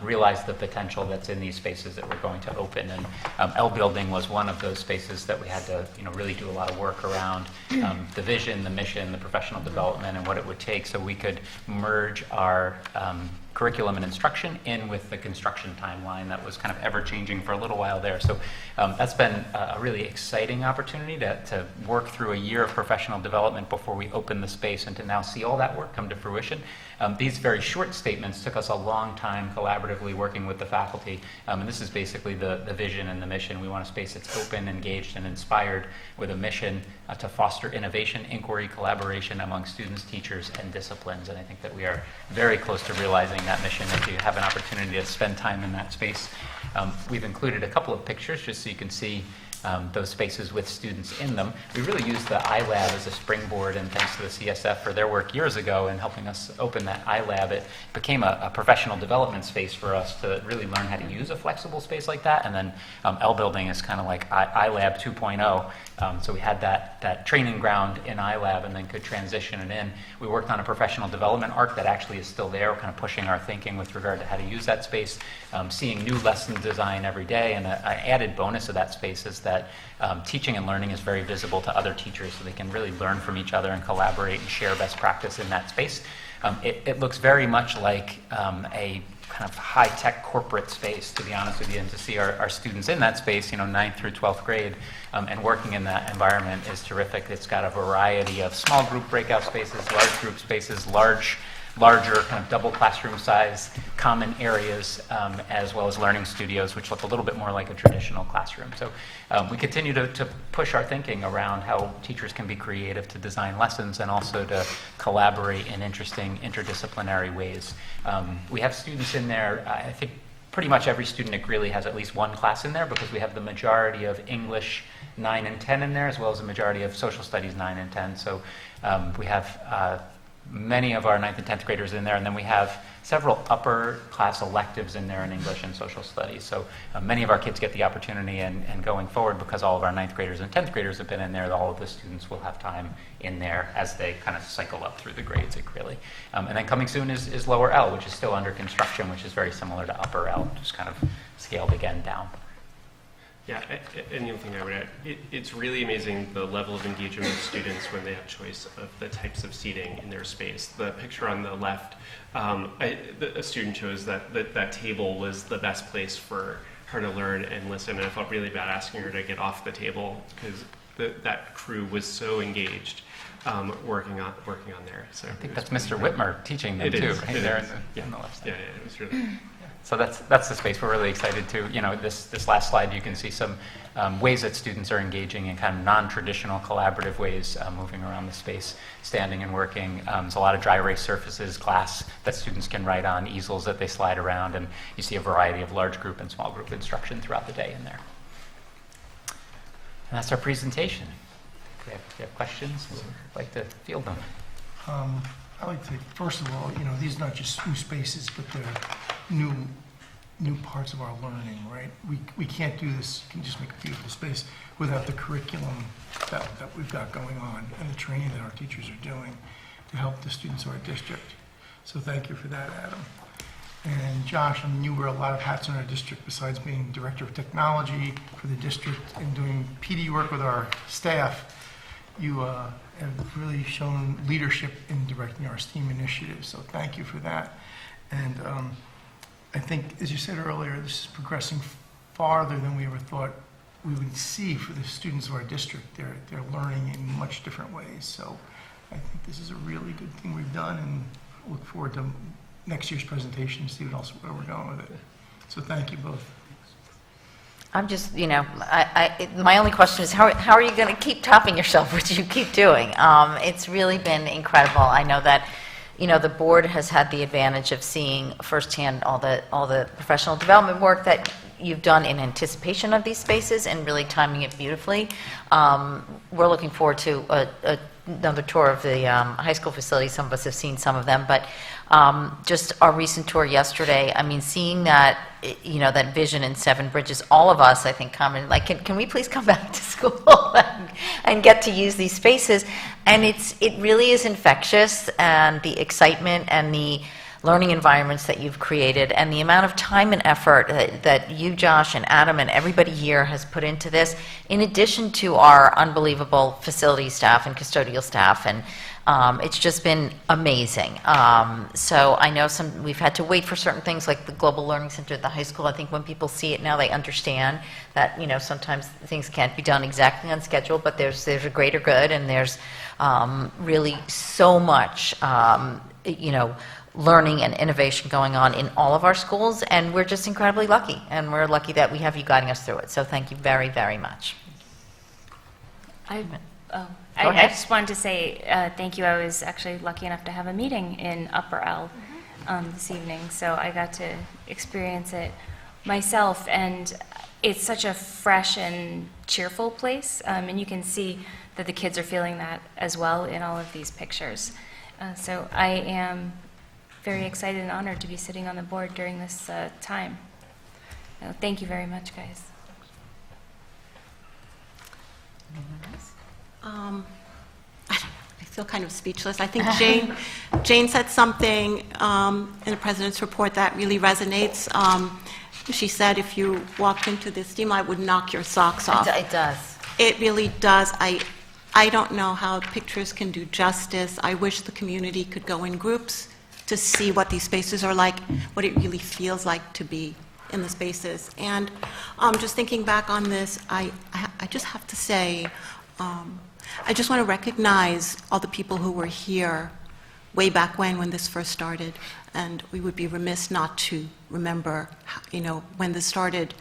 Speaker 6: realize the potential that's in these spaces that we're going to open. And L Building was one of those spaces that we had to really do a lot of work around the vision, the mission, the professional development, and what it would take so we could merge our curriculum and instruction in with the construction timeline that was kind of ever-changing for a little while there. So that's been a really exciting opportunity to work through a year of professional development before we open the space and to now see all that work come to fruition. These very short statements took us a long time collaboratively working with the faculty, and this is basically the vision and the mission. We want a space that's open, engaged, and inspired with a mission to foster innovation, inquiry, collaboration among students, teachers, and disciplines. And I think that we are very close to realizing that mission if you have an opportunity to spend time in that space. We've included a couple of pictures just so you can see those spaces with students in them. We really used the iLab as a springboard, and thanks to the CSF for their work years ago in helping us open that iLab, it became a professional development space for us to really learn how to use a flexible space like that. And then L Building is kind of like iLab 2.0. So we had that training ground in iLab and then could transition it in. We worked on a professional development arc that actually is still there, kind of pushing our thinking with regard to how to use that space, seeing new lesson design every day. And an added bonus of that space is that teaching and learning is very visible to other teachers, so they can really learn from each other and collaborate and share best practice in that space. It looks very much like a kind of high-tech corporate space, to be honest with you, and to see our students in that space, 9th through 12th grade, and working in that environment is terrific. It's got a variety of small group breakout spaces, large group spaces, larger kind of double classroom size common areas, as well as learning studios, which look a little bit more like a traditional classroom. So we continue to push our thinking around how teachers can be creative to design lessons and also to collaborate in interesting interdisciplinary ways. We have students in there, I think pretty much every student at Greeley has at least one class in there, because we have the majority of English 9 and 10 in there, as well as the majority of social studies 9 and 10. So we have many of our 9th and 10th graders in there, and then we have several upper class electives in there in English and social studies. So many of our kids get the opportunity, and going forward, because all of our 9th graders and 10th graders have been in there, all of the students will have time in there as they kind of cycle up through the grades at Greeley. And then coming soon is lower L, which is still under construction, which is very similar to upper L, just kind of scaled again down.
Speaker 7: Yeah, and the other thing I would add, it's really amazing the level of engagement of students when they have choice of the types of seating in their space. The picture on the left, a student chose that table was the best place for her to learn and listen, and I felt really bad asking her to get off the table because that crew was so engaged working on there. So
Speaker 6: I think that's Mr. Whitmer teaching them too, right there in the left side.
Speaker 7: Yeah, it was really.
Speaker 6: So that's the space we're really excited to. This last slide, you can see some ways that students are engaging in kind of non-traditional collaborative ways, moving around the space, standing and working. There's a lot of dry erase surfaces, glass that students can write on, easels that they slide around, and you see a variety of large group and small group instruction throughout the day in there. And that's our presentation. If you have questions, I'd like to field them.
Speaker 3: I like to, first of all, these are not just new spaces, but they're new parts of our learning, right? We can't do this, can just make a beautiful space without the curriculum that we've got going on and the training that our teachers are doing to help the students of our district. So thank you for that, Adam. And Josh, you wear a lot of hats in our district besides being Director of Technology for the district and doing PD work with our staff. You have really shown leadership in directing our STEAM initiatives, so thank you for that. And I think, as you said earlier, this is progressing farther than we ever thought we would see for the students of our district. They're learning in much different ways, so I think this is a really good thing we've done, and look forward to next year's presentation to see where we're going with it. So thank you both.
Speaker 1: I'm just, my only question is how are you going to keep topping yourself, which you keep doing? It's really been incredible. I know that, the board has had the advantage of seeing firsthand all the professional development work that you've done in anticipation of these spaces and really timing it beautifully. We're looking forward to another tour of the high school facility. Some of us have seen some of them, but just our recent tour yesterday, seeing that, that vision in Seven Bridges, all of us, I think, can we please come back to school and get to use these spaces? And it really is infectious, and the excitement and the learning environments that you've created and the amount of time and effort that you, Josh, and Adam, and everybody here has put into this, in addition to our unbelievable facility staff and custodial staff. And It's just been amazing. So I know we've had to wait for certain things like the Global Learning Center at the high school. I think when people see it now, they understand that, sometimes things can't be done exactly on schedule, but there's a greater good, and there's really so much, learning and innovation going on in all of our schools, and we're just incredibly lucky, and we're lucky that we have you guiding us through it. So thank you very, very much.
Speaker 2: I
Speaker 1: ahead.
Speaker 2: just wanted to say thank you. I was actually lucky enough to have a meeting in Upper L this evening, so I got to experience it myself, and it's such a fresh and cheerful place, and you can see that the kids are feeling that as well in all of these pictures. So I am very excited and honored to be sitting on the board during this time. Thank you very much, guys.
Speaker 4: I feel kind of speechless. I think Jane said something in the president's report that really resonates. She said if you walked into this STEAM lab, it would knock your socks off.
Speaker 1: It does.
Speaker 4: It really does. I don't know how pictures can do justice. I wish the community could go in groups to see what these spaces are like, what it really feels like to be in the spaces. And just thinking back on this, I just have to say, I just want to recognize all the people who were here way back when this first started. And we would be remiss not to remember, when this started,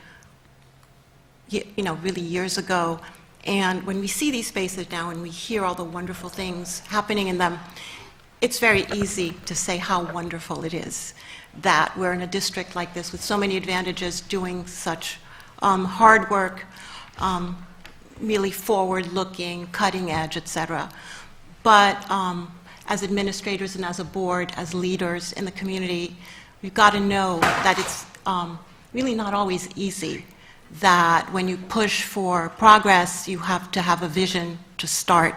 Speaker 4: really years ago. And when we see these spaces now and we hear all the wonderful things happening in them, it's very easy to say how wonderful it is that we're in a district like this with so many advantages, doing such hard work, really forward-looking, cutting edge, et cetera. But as administrators and as a board, as leaders in the community, we've got to know that it's really not always easy, that when you push for progress, you have to have a vision to start,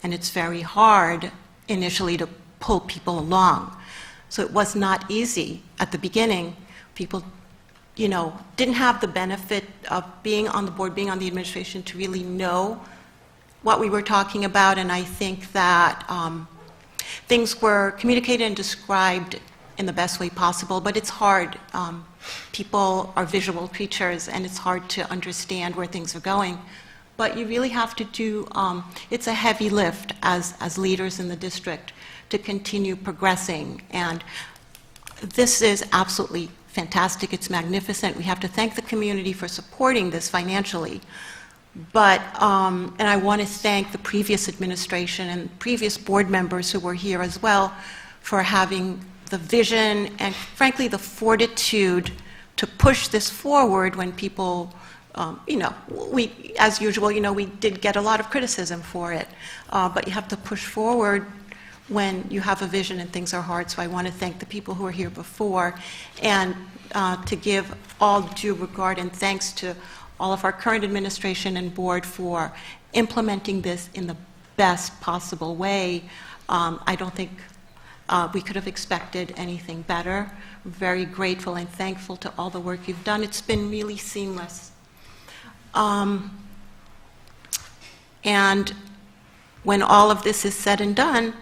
Speaker 4: and it's very hard initially to pull people along. So it was not easy at the beginning. People, didn't have the benefit of being on the board, being on the administration, to really know what we were talking about, and I think that things were communicated and described in the best way possible, but it's hard. People are visual creatures, and it's hard to understand where things are going. But you really have to do, it's a heavy lift as leaders in the district to continue progressing. And this is absolutely fantastic. It's magnificent. We have to thank the community for supporting this financially. But, and I want to thank the previous administration and previous board members who were here as well for having the vision and, frankly, the fortitude to push this forward when people, we, as usual, we did get a lot of criticism for it. But you have to push forward when you have a vision and things are hard. So I want to thank the people who were here before, and to give all due regard and thanks to all of our current administration and board for implementing this in the best possible way. I don't think we could have expected anything better. I'm very grateful and thankful to all the work you've done. It's been really seamless. And when all of this is said and done,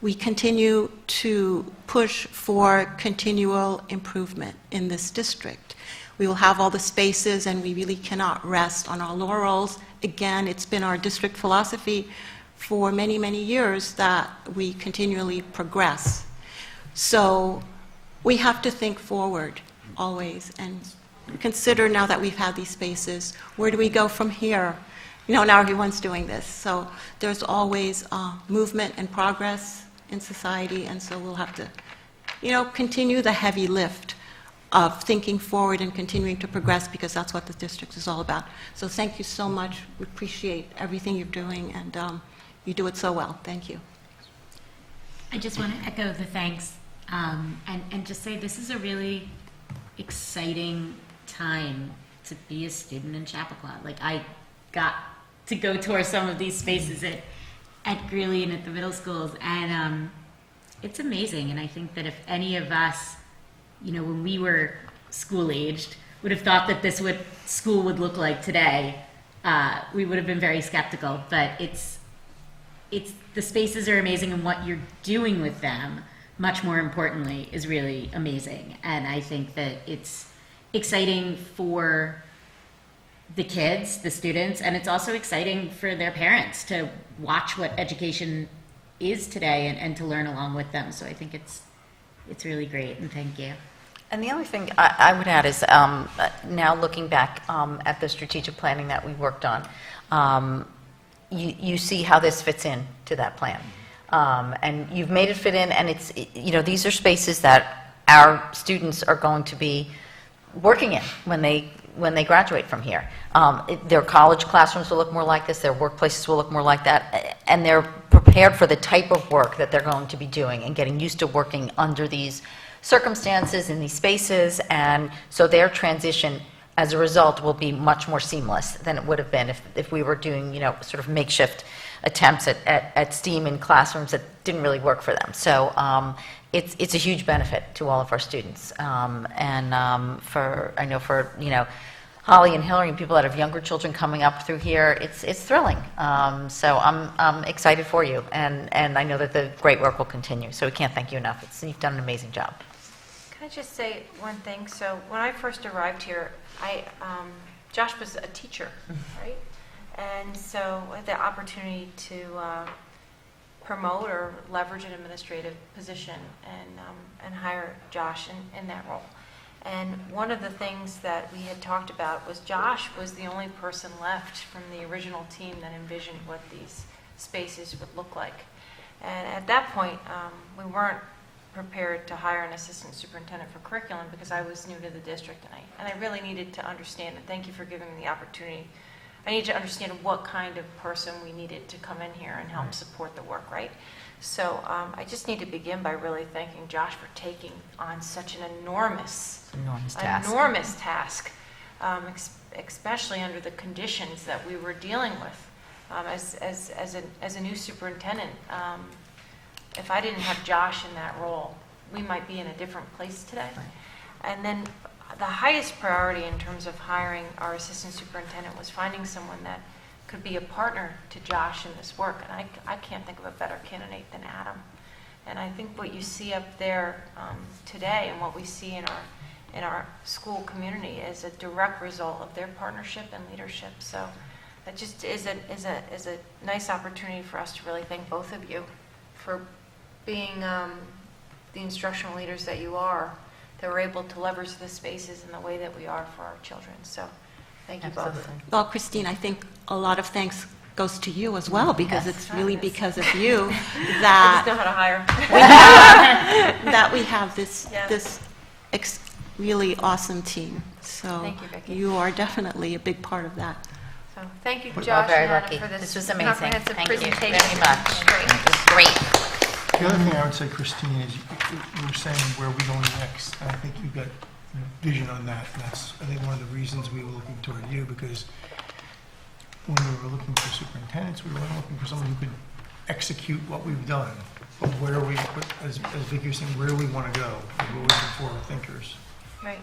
Speaker 4: we continue to push for continual improvement in this district. We will have all the spaces, and we really cannot rest on our laurels. Again, it's been our district philosophy for many, many years that we continually progress. So we have to think forward always and consider, now that we've had these spaces, where do we go from here? Now everyone's doing this. So there's always movement and progress in society, and so we'll have to, continue the heavy lift of thinking forward and continuing to progress, because that's what the district is all about. So thank you so much. We appreciate everything you're doing, and you do it so well. Thank you.
Speaker 8: I just want to echo the thanks and just say this is a really exciting time to be a student in Chappaqua. Like, I got to go tour some of these spaces at Greeley and at the middle schools, and it's amazing. And I think that if any of us, when we were school-aged, would have thought that this school would look like today, we would have been very skeptical. But it's it's the spaces are amazing, and what you're doing with them, much more importantly, is really amazing. And I think that it's exciting for the kids, the students, and it's also exciting for their parents to watch what education is today and to learn along with them. So I think it's really great, and thank you.
Speaker 1: And the other thing I would add is, now looking back at the strategic planning that we worked on, you see how this fits in to that plan. And you've made it fit in, and it's, these are spaces that our students are going to be working in when they graduate from here. Their college classrooms will look more like this, their workplaces will look more like that, and they're prepared for the type of work that they're going to be doing and getting used to working under these circumstances in these spaces. And so their transition as a result will be much more seamless than it would have been if we were doing, sort of makeshift attempts at STEAM in classrooms that didn't really work for them. So it's a huge benefit to all of our students. For Holly and Hillary and people that have younger children coming up through here, it's thrilling. So I'm excited for you, and I know that the great work will continue. So we can't thank you enough. You've done an amazing job.
Speaker 5: Can I just say one thing? So when I first arrived here, Josh was a teacher, right? And so I had the opportunity to promote or leverage an administrative position and hire Josh in that role. And one of the things that we had talked about was Josh was the only person left from the original team that envisioned what these spaces would look like. And at that point, we weren't prepared to hire an assistant superintendent for curriculum because I was new to the district, and I really needed to understand, and thank you for giving me the opportunity. I needed to understand what kind of person we needed to come in here and help support the work, right? So I just need to begin by really thanking Josh for taking on such an enormous task, especially under the conditions that we were dealing with. As a new superintendent, if I didn't have Josh in that role, we might be in a different place today. Right. And then the highest priority in terms of hiring our assistant superintendent was finding someone that could be a partner to Josh in this work. And I can't think of a better candidate than Adam. And I think what you see up there today and what we see in our school community is a direct result of their partnership and leadership. So that just is a nice opportunity for us to really thank both of you for being the instructional leaders that you are, that we're able to leverage the spaces in the way that we are for our children. So thank you both.
Speaker 4: Well, Christine, I think a lot of thanks goes to you as well, because it's really because of you that
Speaker 5: I just know how to hire.
Speaker 4: that we have this really awesome team. So
Speaker 5: Thank you, Vicki.
Speaker 4: you are definitely a big part of that.
Speaker 5: So thank you,
Speaker 1: We're
Speaker 5: Josh
Speaker 1: all very
Speaker 5: and Adam,
Speaker 1: lucky.
Speaker 5: for this
Speaker 1: was amazing.
Speaker 5: comprehensive
Speaker 1: Thank you
Speaker 5: presentation.
Speaker 1: very much.
Speaker 5: Great.
Speaker 1: It was great.
Speaker 3: The other thing I would say, Christine, is you were saying where are we going next, and I think you've got vision on that. And that's, I think, one of the reasons we were looking toward you, because when we were looking for superintendents, we were looking for someone who could execute what we've done, but where we, as Vicki was saying, where we want to go. We're looking forward thinkers.
Speaker 5: Right.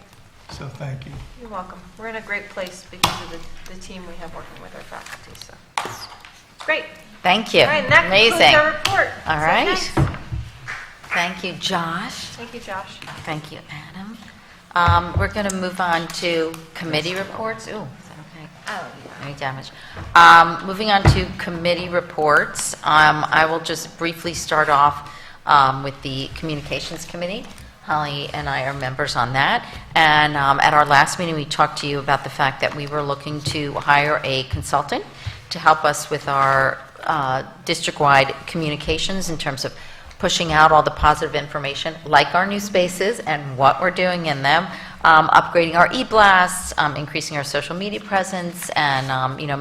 Speaker 3: So thank you.
Speaker 5: You're welcome. We're in a great place because of the team we have working with our faculty. So it's great.
Speaker 1: Thank you.
Speaker 5: All right, and that
Speaker 1: Amazing.
Speaker 5: concludes our report.
Speaker 1: All
Speaker 5: So
Speaker 1: right.
Speaker 5: thanks.
Speaker 1: Thank you, Josh.
Speaker 5: Thank you, Josh.
Speaker 1: Thank you, Adam. We're going to move on to committee reports. Ooh, is that okay?
Speaker 5: Oh,
Speaker 1: Any damage? Moving on to committee reports, I will just briefly start off with the Communications Committee. Holly and I are members on that. And at our last meeting, we talked to you about the fact that we were looking to hire a consultant to help us with our district-wide communications in terms of pushing out all the positive information, like our new spaces and what we're doing in them, upgrading our e-blasts, increasing our social media presence, and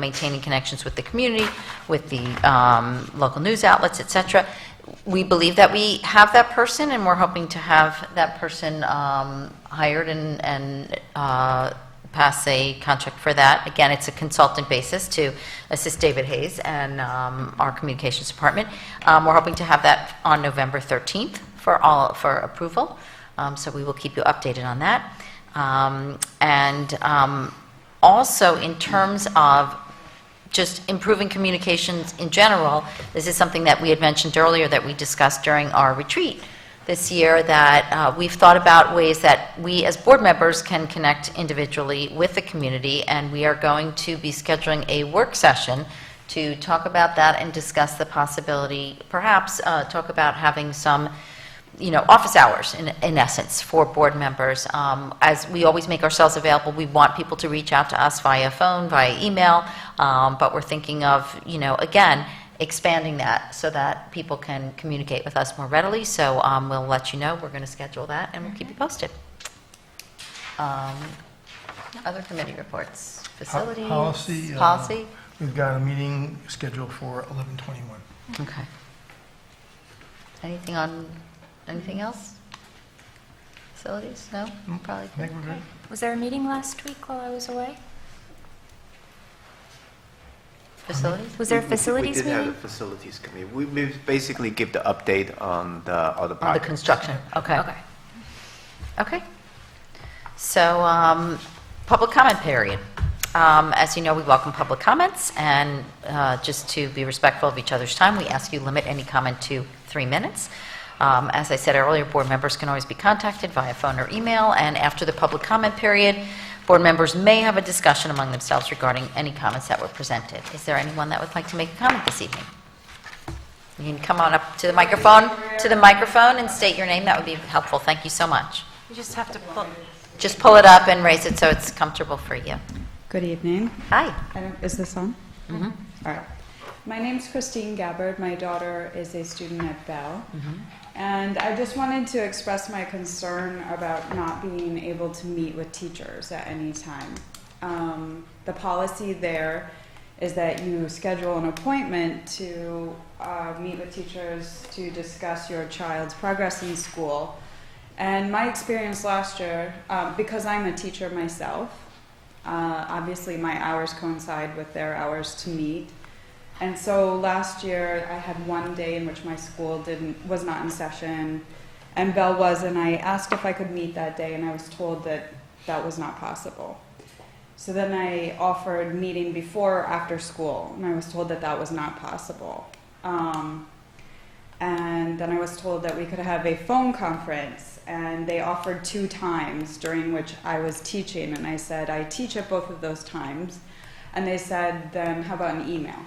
Speaker 1: maintaining connections with the community, with the local news outlets, etc. We believe that we have that person, and we're hoping to have that person hired and pass a contract for that. Again, it's a consultant basis to assist David Hayes and our communications department. We're hoping to have that on November 13th for approval. So we will keep you updated on that. Also, in terms of just improving communications in general. This is something that we had mentioned earlier that we discussed during our retreat this year, that we've thought about ways that we as board members can connect individually with the community, and we are going to be scheduling a work session to talk about that and discuss the possibility, perhaps talk about having some office hours, in essence, for board members. As we always make ourselves available, we want people to reach out to us via phone, via email, but we're thinking of, again, expanding that so that people can communicate with us more readily. So we'll let you know. We're going to schedule that, and we'll keep you posted. Other committee reports, facilities,
Speaker 3: Policy. We've got a meeting scheduled for 11:21.
Speaker 1: Okay. Anything else? Facilities? No? Probably.
Speaker 3: I think we're good.
Speaker 2: Was there a meeting last week while I was away?
Speaker 1: Facilities?
Speaker 2: Was there a facilities
Speaker 9: We did have
Speaker 2: meeting?
Speaker 9: a facilities committee. We basically give the update on the other
Speaker 1: On the
Speaker 9: projects.
Speaker 1: construction? Okay.
Speaker 2: Okay.
Speaker 1: Okay. So, public comment period. As you know, we welcome public comments, and just to be respectful of each other's time, we ask you limit any comment to 3 minutes. As I said earlier, board members can always be contacted via phone or email, and after the public comment period, board members may have a discussion among themselves regarding any comments that were presented. Is there anyone that would like to make a comment this evening? You can come on up to the microphone, and state your name. That would be helpful. Thank you so much.
Speaker 5: You just have to pull.
Speaker 1: Just pull it up and raise it so it's comfortable for you.
Speaker 10: Good evening.
Speaker 1: Hi.
Speaker 10: Is this on?
Speaker 1: Mhm.
Speaker 10: All right. My name's Christine Gabbard. My daughter is a student at Bell. And I just wanted to express my concern about not being able to meet with teachers at any time. The policy there is that you schedule an appointment to meet with teachers to discuss your child's progress in school. And my experience last year, because I'm a teacher myself, obviously my hours coincide with their hours to meet. And so last year I had one day in which my school was not in session, and Bell was, and I asked if I could meet that day, and I was told that that was not possible. So then I offered meeting before or after school, and I was told that that was not possible. And then I was told that we could have a phone conference, and they offered 2 times during which I was teaching, and I said, I teach at both of those times. And they said, then how about an email?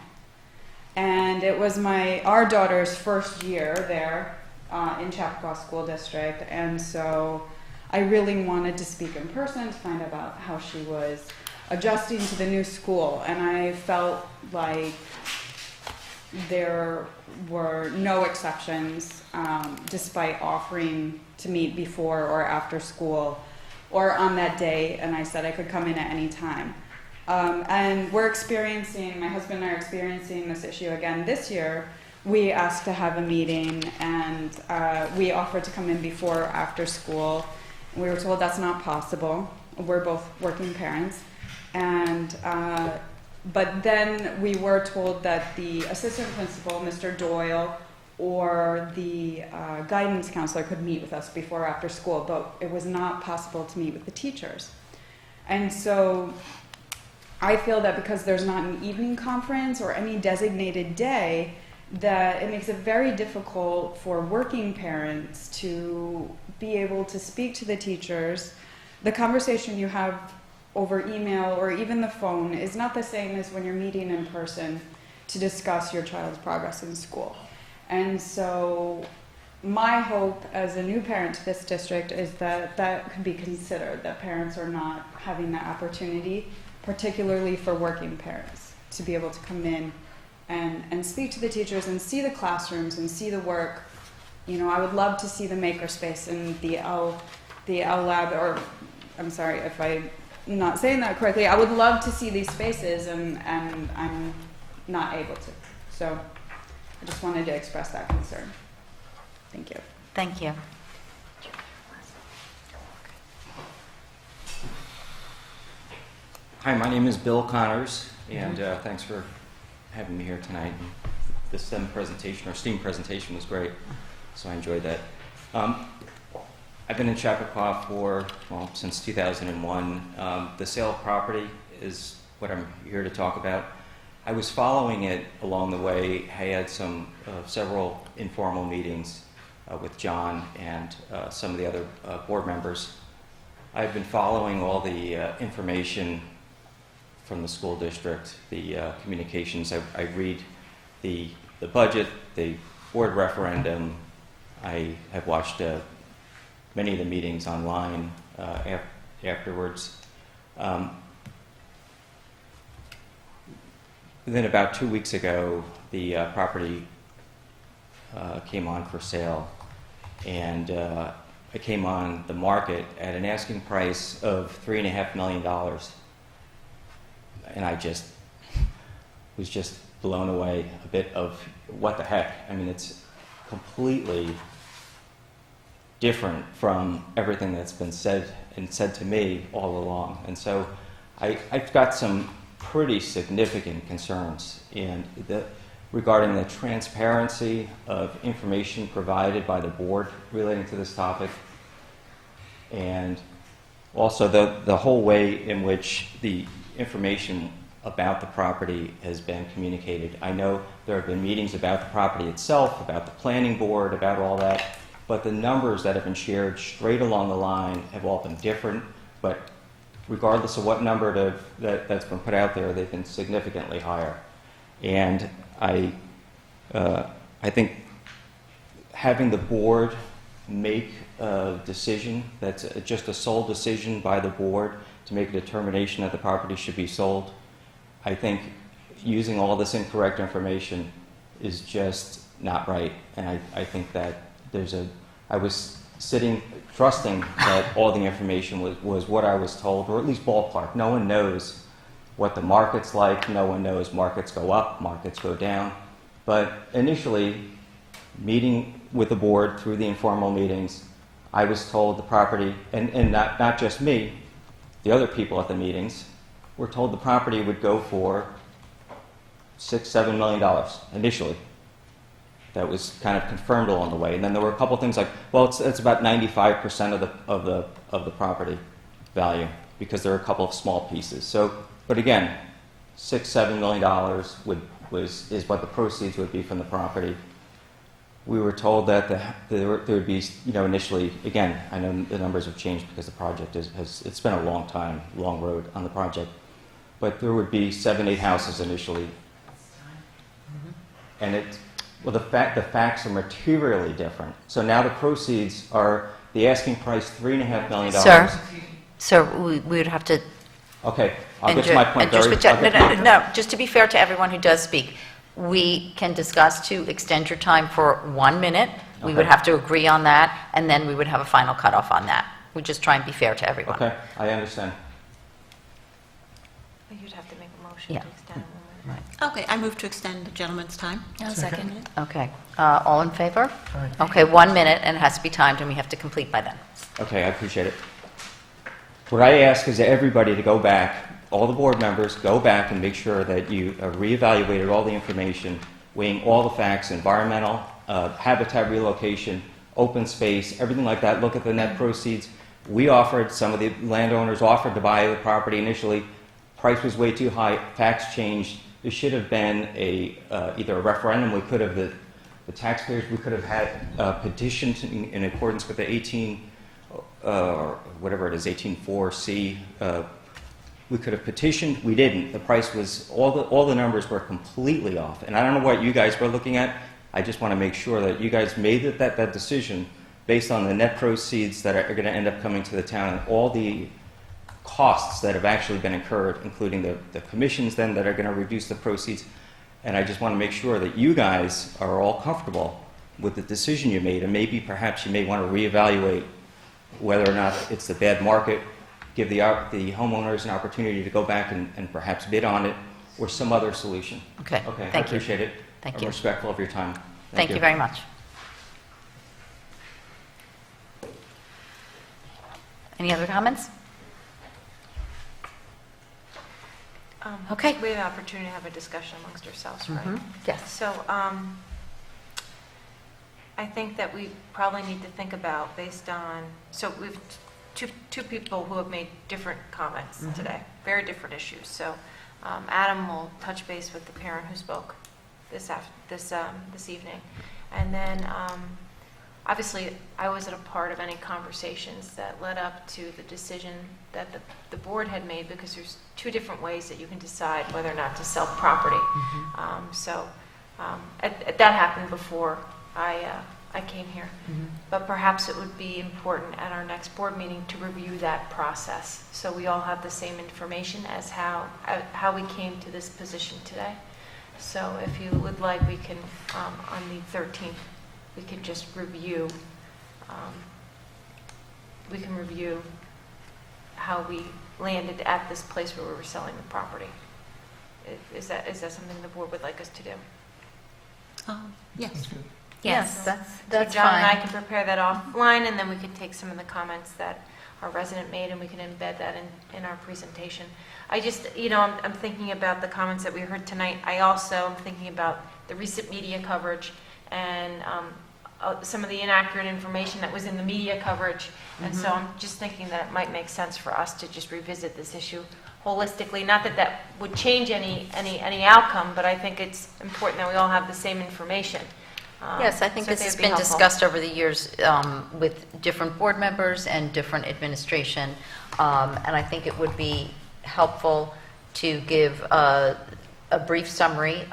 Speaker 10: And it was our daughter's first year there in Chappaqua School District, and so I really wanted to speak in person to find out about how she was adjusting to the new school, and I felt like there were no exceptions despite offering to meet before or after school or on that day, and I said I could come in at any time. And my husband and I are experiencing this issue again this year. We asked to have a meeting, and we offered to come in before or after school. We were told that's not possible. We're both working parents. But then we were told that the assistant principal, Mr. Doyle, or the guidance counselor could meet with us before or after school, but it was not possible to meet with the teachers. And so I feel that because there's not an evening conference or any designated day, that it makes it very difficult for working parents to be able to speak to the teachers. The conversation you have over email or even the phone is not the same as when you're meeting in person to discuss your child's progress in school. And so my hope as a new parent to this district is that that could be considered, that parents are not having that opportunity, particularly for working parents, to be able to come in and speak to the teachers and see the classrooms and see the work. I would love to see the makerspace in the L Lab, or I'm sorry if I'm not saying that correctly. I would love to see these spaces, and I'm not able to. So I just wanted to express that concern. Thank you.
Speaker 1: Thank you.
Speaker 11: Hi, my name is Bill Connors, and thanks for having me here tonight. The STEM presentation, or STEAM presentation, was great, so I enjoyed that. I've been in Chappaqua since 2001. The sale of property is what I'm here to talk about. I was following it along the way. I had several informal meetings with John and some of the other board members. I've been following all the information from the school district, the communications. I read the budget, the board referendum. I have watched many of the meetings online afterwards. Then about 2 weeks ago, the property came on for sale, and it came on the market at an asking price of $3.5 million. And I was just blown away a bit of what the heck. I mean, it's completely different from everything that's been said to me all along. And so I've got some pretty significant concerns regarding the transparency of information provided by the board relating to this topic, and also the whole way in which the information about the property has been communicated. I know there have been meetings about the property itself, about the planning board, about all that, but the numbers that have been shared straight along the line have all been different. But regardless of what number that's been put out there, they've been significantly higher. And I think having the board make a decision that's just a sole decision by the board to make a determination that the property should be sold, I think using all this incorrect information is just not right. And I think that I was sitting trusting that all the information was what I was told, or at least ballpark. No one knows what the market's like. No one knows markets go up, markets go down. But initially, meeting with the board through the informal meetings, I was told the property, and not just me, the other people at the meetings, were told the property would go for $6-7 million initially. That was kind of confirmed along the way. And then there were a couple things like, well, it's about 95% of the property value, because there are a couple of small pieces. So, but again, $6-7 million is what the proceeds would be from the property. We were told that there would be, initially, again, I know the numbers have changed because the project it's been a long time, long road on the project, but there would be 7-8 houses initially. And the facts are materially different. So now the proceeds are the asking price, $3.5 million.
Speaker 1: Sir, we would have to.
Speaker 11: Okay, I'll get to my point.
Speaker 1: No, just to be fair to everyone who does speak, we can discuss to extend your time for 1 minute. We would have to agree on that, and then we would have a final cutoff on that. We just try and be fair to everyone.
Speaker 11: Okay, I understand.
Speaker 5: You'd have to make a motion
Speaker 1: Yeah.
Speaker 5: to extend.
Speaker 4: Okay, I move to extend the gentleman's time.
Speaker 2: I'll second it.
Speaker 1: Okay, all in favor?
Speaker 3: Aye.
Speaker 1: Okay, 1 minute, and it has to be timed, and we have to complete by then.
Speaker 11: Okay, I appreciate it. What I ask is everybody to go back, all the board members, go back and make sure that you reevaluated all the information, weighing all the facts, environmental, habitat relocation, open space, everything like that. Look at the net proceeds. Some of the landowners offered to buy the property initially. Price was way too high. Facts changed. There should have been either a referendum. We could have, the taxpayers, we could have had petitioned in accordance with the 18.4C. We could have petitioned. We didn't. The price was, all the numbers were completely off. And I don't know what you guys were looking at. I just want to make sure that you guys made that decision based on the net proceeds that are going to end up coming to the town and all the costs that have actually been incurred, including the commissions then that are going to reduce the proceeds. And I just want to make sure that you guys are all comfortable with the decision you made, and maybe perhaps you may want to reevaluate whether or not it's the bad market, give the homeowners an opportunity to go back and perhaps bid on it, or some other solution.
Speaker 1: Okay,
Speaker 11: Okay, I
Speaker 1: thank you.
Speaker 11: appreciate it.
Speaker 1: Thank
Speaker 11: I'm
Speaker 1: you.
Speaker 11: respectful of your time.
Speaker 1: Thank you very much. Any other comments? Okay.
Speaker 5: We have an opportunity to have a discussion amongst ourselves, right?
Speaker 1: Yes.
Speaker 5: So I think that we probably need to think about, based on, so we've two people who have made different comments today, very different issues. So Adam will touch base with the parent who spoke this evening. And then, obviously, I wasn't a part of any conversations that led up to the decision that the board had made, because there's two different ways that you can decide whether or not to sell property. That happened before I came here. But perhaps it would be important at our next board meeting to review that process, so we all have the same information as how we came to this position today. So if you would like, we can, on the 13th, we can just review, how we landed at this place where we were selling the property. Is that something the board would like us to do?
Speaker 4: Yes.
Speaker 3: That's good.
Speaker 1: Yes, that's
Speaker 5: So John and I
Speaker 1: fine.
Speaker 5: can prepare that offline, and then we can take some of the comments that our resident made, and we can embed that in our presentation. I just, I'm thinking about the comments that we heard tonight. I also am thinking about the recent media coverage and some of the inaccurate information that was in the media coverage. And so I'm just thinking that it might make sense for us to just revisit this issue holistically. Not that that would change any outcome, but I think it's important that we all have the same information.
Speaker 1: Yes, I think
Speaker 5: So
Speaker 1: this
Speaker 5: it
Speaker 1: has
Speaker 5: would be
Speaker 1: been
Speaker 5: helpful.
Speaker 1: discussed over the years with different board members and different administration, and I think it would be helpful to give a brief summary.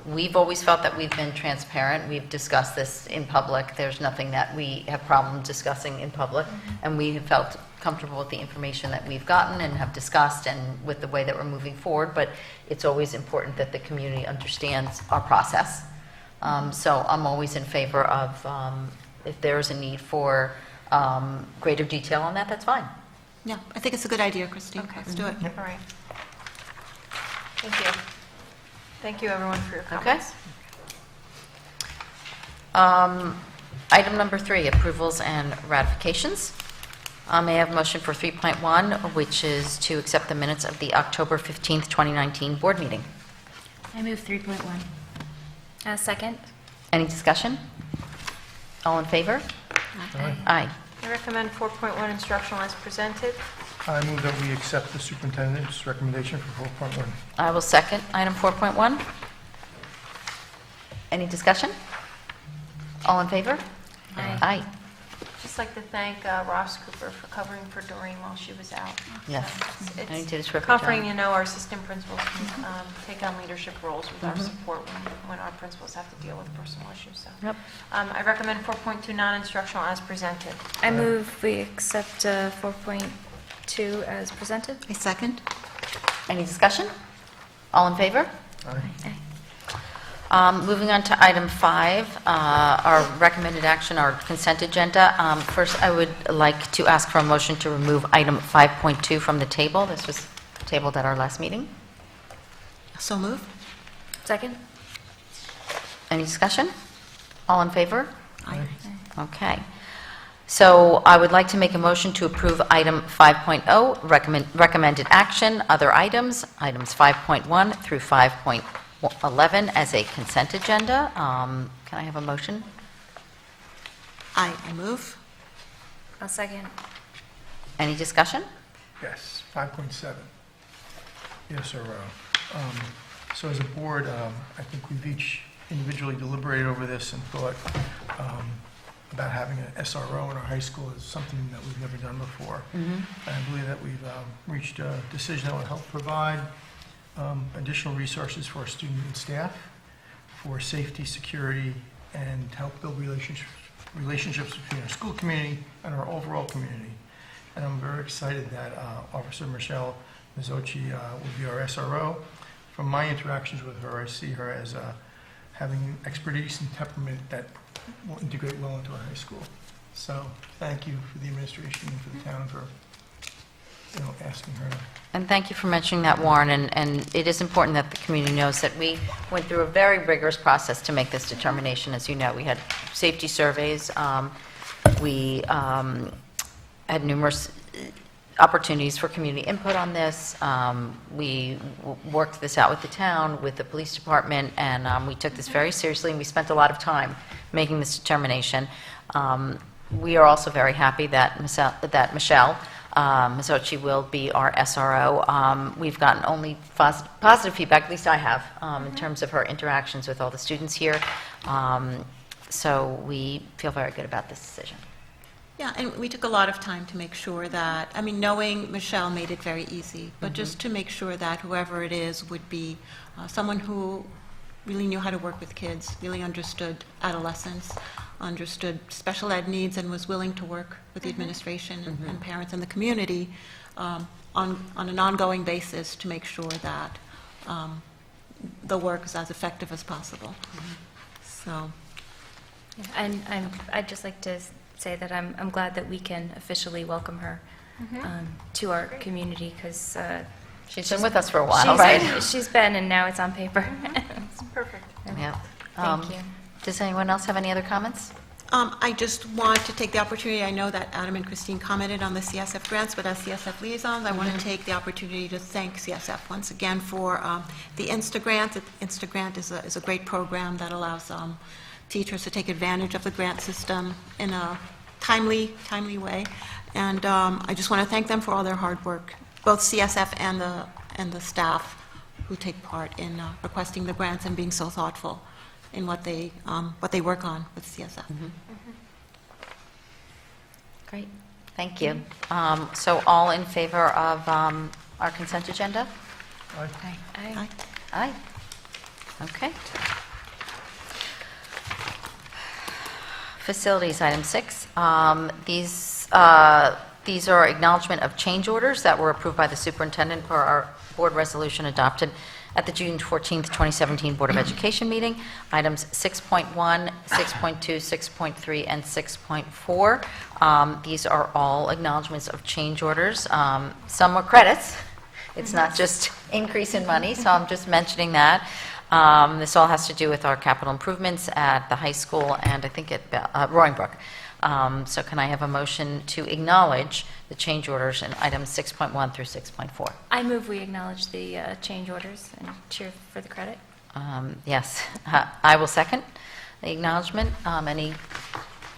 Speaker 1: We've always felt that we've been transparent. We've discussed this in public. There's nothing that we have problem discussing in public, and we have felt comfortable with the information that we've gotten and have discussed and with the way that we're moving forward, but it's always important that the community understands our process. So I'm always in favor of, if there's a need for greater detail on that, that's fine.
Speaker 4: Yeah, I think it's a good idea, Christine.
Speaker 5: Okay.
Speaker 4: Let's do it.
Speaker 5: All right. Thank you. Thank you, everyone, for your
Speaker 1: Okay.
Speaker 5: comments.
Speaker 1: Item number 3, approvals and ratifications. May I have a motion for 3.1, which is to accept the minutes of the October 15th, 2019 board meeting?
Speaker 8: I move 3.1.
Speaker 2: Second.
Speaker 1: Any discussion? All in favor? Aye.
Speaker 5: I recommend 4.1 instructional as presented.
Speaker 3: I move that we accept the superintendent's recommendation for 4.1.
Speaker 1: I will second item 4.1. Any discussion? All in favor? Aye.
Speaker 5: Just like to thank Ross Cooper for covering for Doreen while she was out.
Speaker 1: Yes.
Speaker 5: It's
Speaker 1: And he did a terrific
Speaker 5: comforting
Speaker 1: job.
Speaker 5: to know our assistant principals can take on leadership roles with our support when our principals have to deal with personal issues. So,
Speaker 1: Yep.
Speaker 5: I recommend 4.2 non-instructional as presented.
Speaker 2: I move we accept 4.2 as presented.
Speaker 4: A second?
Speaker 1: Any discussion? All in favor?
Speaker 3: Aye.
Speaker 1: Moving on to item 5, our recommended action, our consent agenda. First, I would like to ask for a motion to remove item 5.2 from the table. This was tabled at our last meeting.
Speaker 4: So move?
Speaker 2: Second.
Speaker 1: Any discussion? All in favor?
Speaker 4: Aye.
Speaker 1: Okay. So I would like to make a motion to approve item 5.0, recommended action, other items 5.1 through 5.11 as a consent agenda. Can I have a motion?
Speaker 4: I move?
Speaker 2: I'll second.
Speaker 1: Any discussion?
Speaker 3: Yes, 5.7. Yes, sir. So as a board, I think we've each individually deliberated over this and thought about having an SRO in our high school is something that we've never done before. And I believe that we've reached a decision that will help provide additional resources for our student and staff, for safety, security, and help build relationships between our school community and our overall community. And I'm very excited that Officer Michelle Mizzochi will be our SRO. From my interactions with her, I see her as having expertise and temperament that will integrate well into our high school. So thank you for the administration and for the town for asking her to.
Speaker 1: And thank you for mentioning that, Warren, and it is important that the community knows that we went through a very rigorous process to make this determination. As you know, we had safety surveys, we had numerous opportunities for community input on this. We worked this out with the town, with the police department, and we took this very seriously, and we spent a lot of time making this determination. We are also very happy that Michelle Ms. Ochi will be our SRO. We've gotten only positive feedback, at least I have, in terms of her interactions with all the students here. So we feel very good about this decision.
Speaker 4: Yeah, and we took a lot of time to make sure that, I mean, knowing Michelle made it very easy, but just to make sure that whoever it is would be someone who really knew how to work with kids, really understood adolescence, understood special ed needs, and was willing to work with the administration and parents and the community on an ongoing basis to make sure that the work is as effective as possible. So,
Speaker 2: And I'd just like to say that I'm glad that we can officially welcome her to our community, because
Speaker 1: She's been with us for a while, right?
Speaker 2: she's been, and now it's on paper.
Speaker 5: It's perfect.
Speaker 1: Yeah.
Speaker 2: Thank you.
Speaker 1: Does anyone else have any other comments?
Speaker 4: I just want to take the opportunity, I know that Adam and Christine commented on the CSF grants, but as CSF liaisons, I want to take the opportunity to thank CSF once again for the Instagrant. Instagrant is a great program that allows teachers to take advantage of the grant system in a timely way. And I just want to thank them for all their hard work, both CSF and the staff who take part in requesting the grants and being so thoughtful in what they work on with CSF.
Speaker 1: Great, thank you. So all in favor of our consent agenda?
Speaker 2: Aye.
Speaker 1: Aye. Okay. Facilities, item 6. These are acknowledgement of change orders that were approved by the superintendent per our board resolution adopted at the June 14th, 2017 Board of Education meeting. Items 6.1, 6.2, 6.3, and 6.4. These are all acknowledgements of change orders. Some are credits. It's not just increase in money, so I'm just mentioning that. This all has to do with our capital improvements at the high school and I think at Roaring Brook. So can I have a motion to acknowledge the change orders in items 6.1 through 6.4?
Speaker 2: I move we acknowledge the change orders and cheer for the credit.
Speaker 1: Yes, I will second the acknowledgement. Any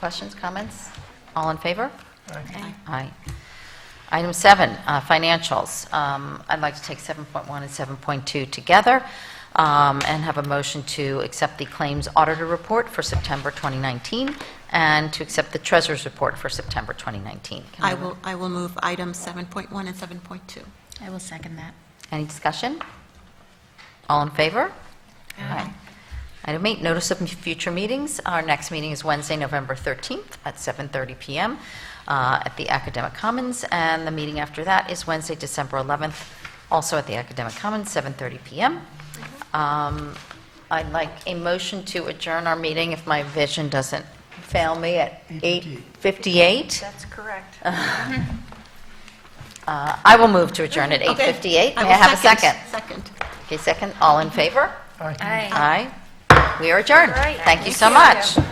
Speaker 1: questions, comments? All in favor?
Speaker 2: Aye.
Speaker 1: Aye. Item 7, financials. I'd like to take 7.1 and 7.2 together and have a motion to accept the claims auditor report for September 2019 and to accept the treasurer's report for September 2019. Can
Speaker 4: I will move items 7.1 and 7.2.
Speaker 8: I will second that.
Speaker 1: Any discussion? All in favor? Aye. Item 8, notice of future meetings. Our next meeting is Wednesday, November 13th at 7:30 p.m. At the Academic Commons, and the meeting after that is Wednesday, December 11th, also at the Academic Commons, 7:30 p.m. I'd like a motion to adjourn our meeting if my vision doesn't fail me at 8:58.
Speaker 5: That's correct.
Speaker 1: I will move to adjourn at 8:58. May I have a second?
Speaker 4: Second.
Speaker 1: Okay, second. All in favor?
Speaker 2: Aye.
Speaker 1: Aye. We are adjourned.
Speaker 5: All right.
Speaker 1: Thank you so
Speaker 5: Thank you.
Speaker 1: much.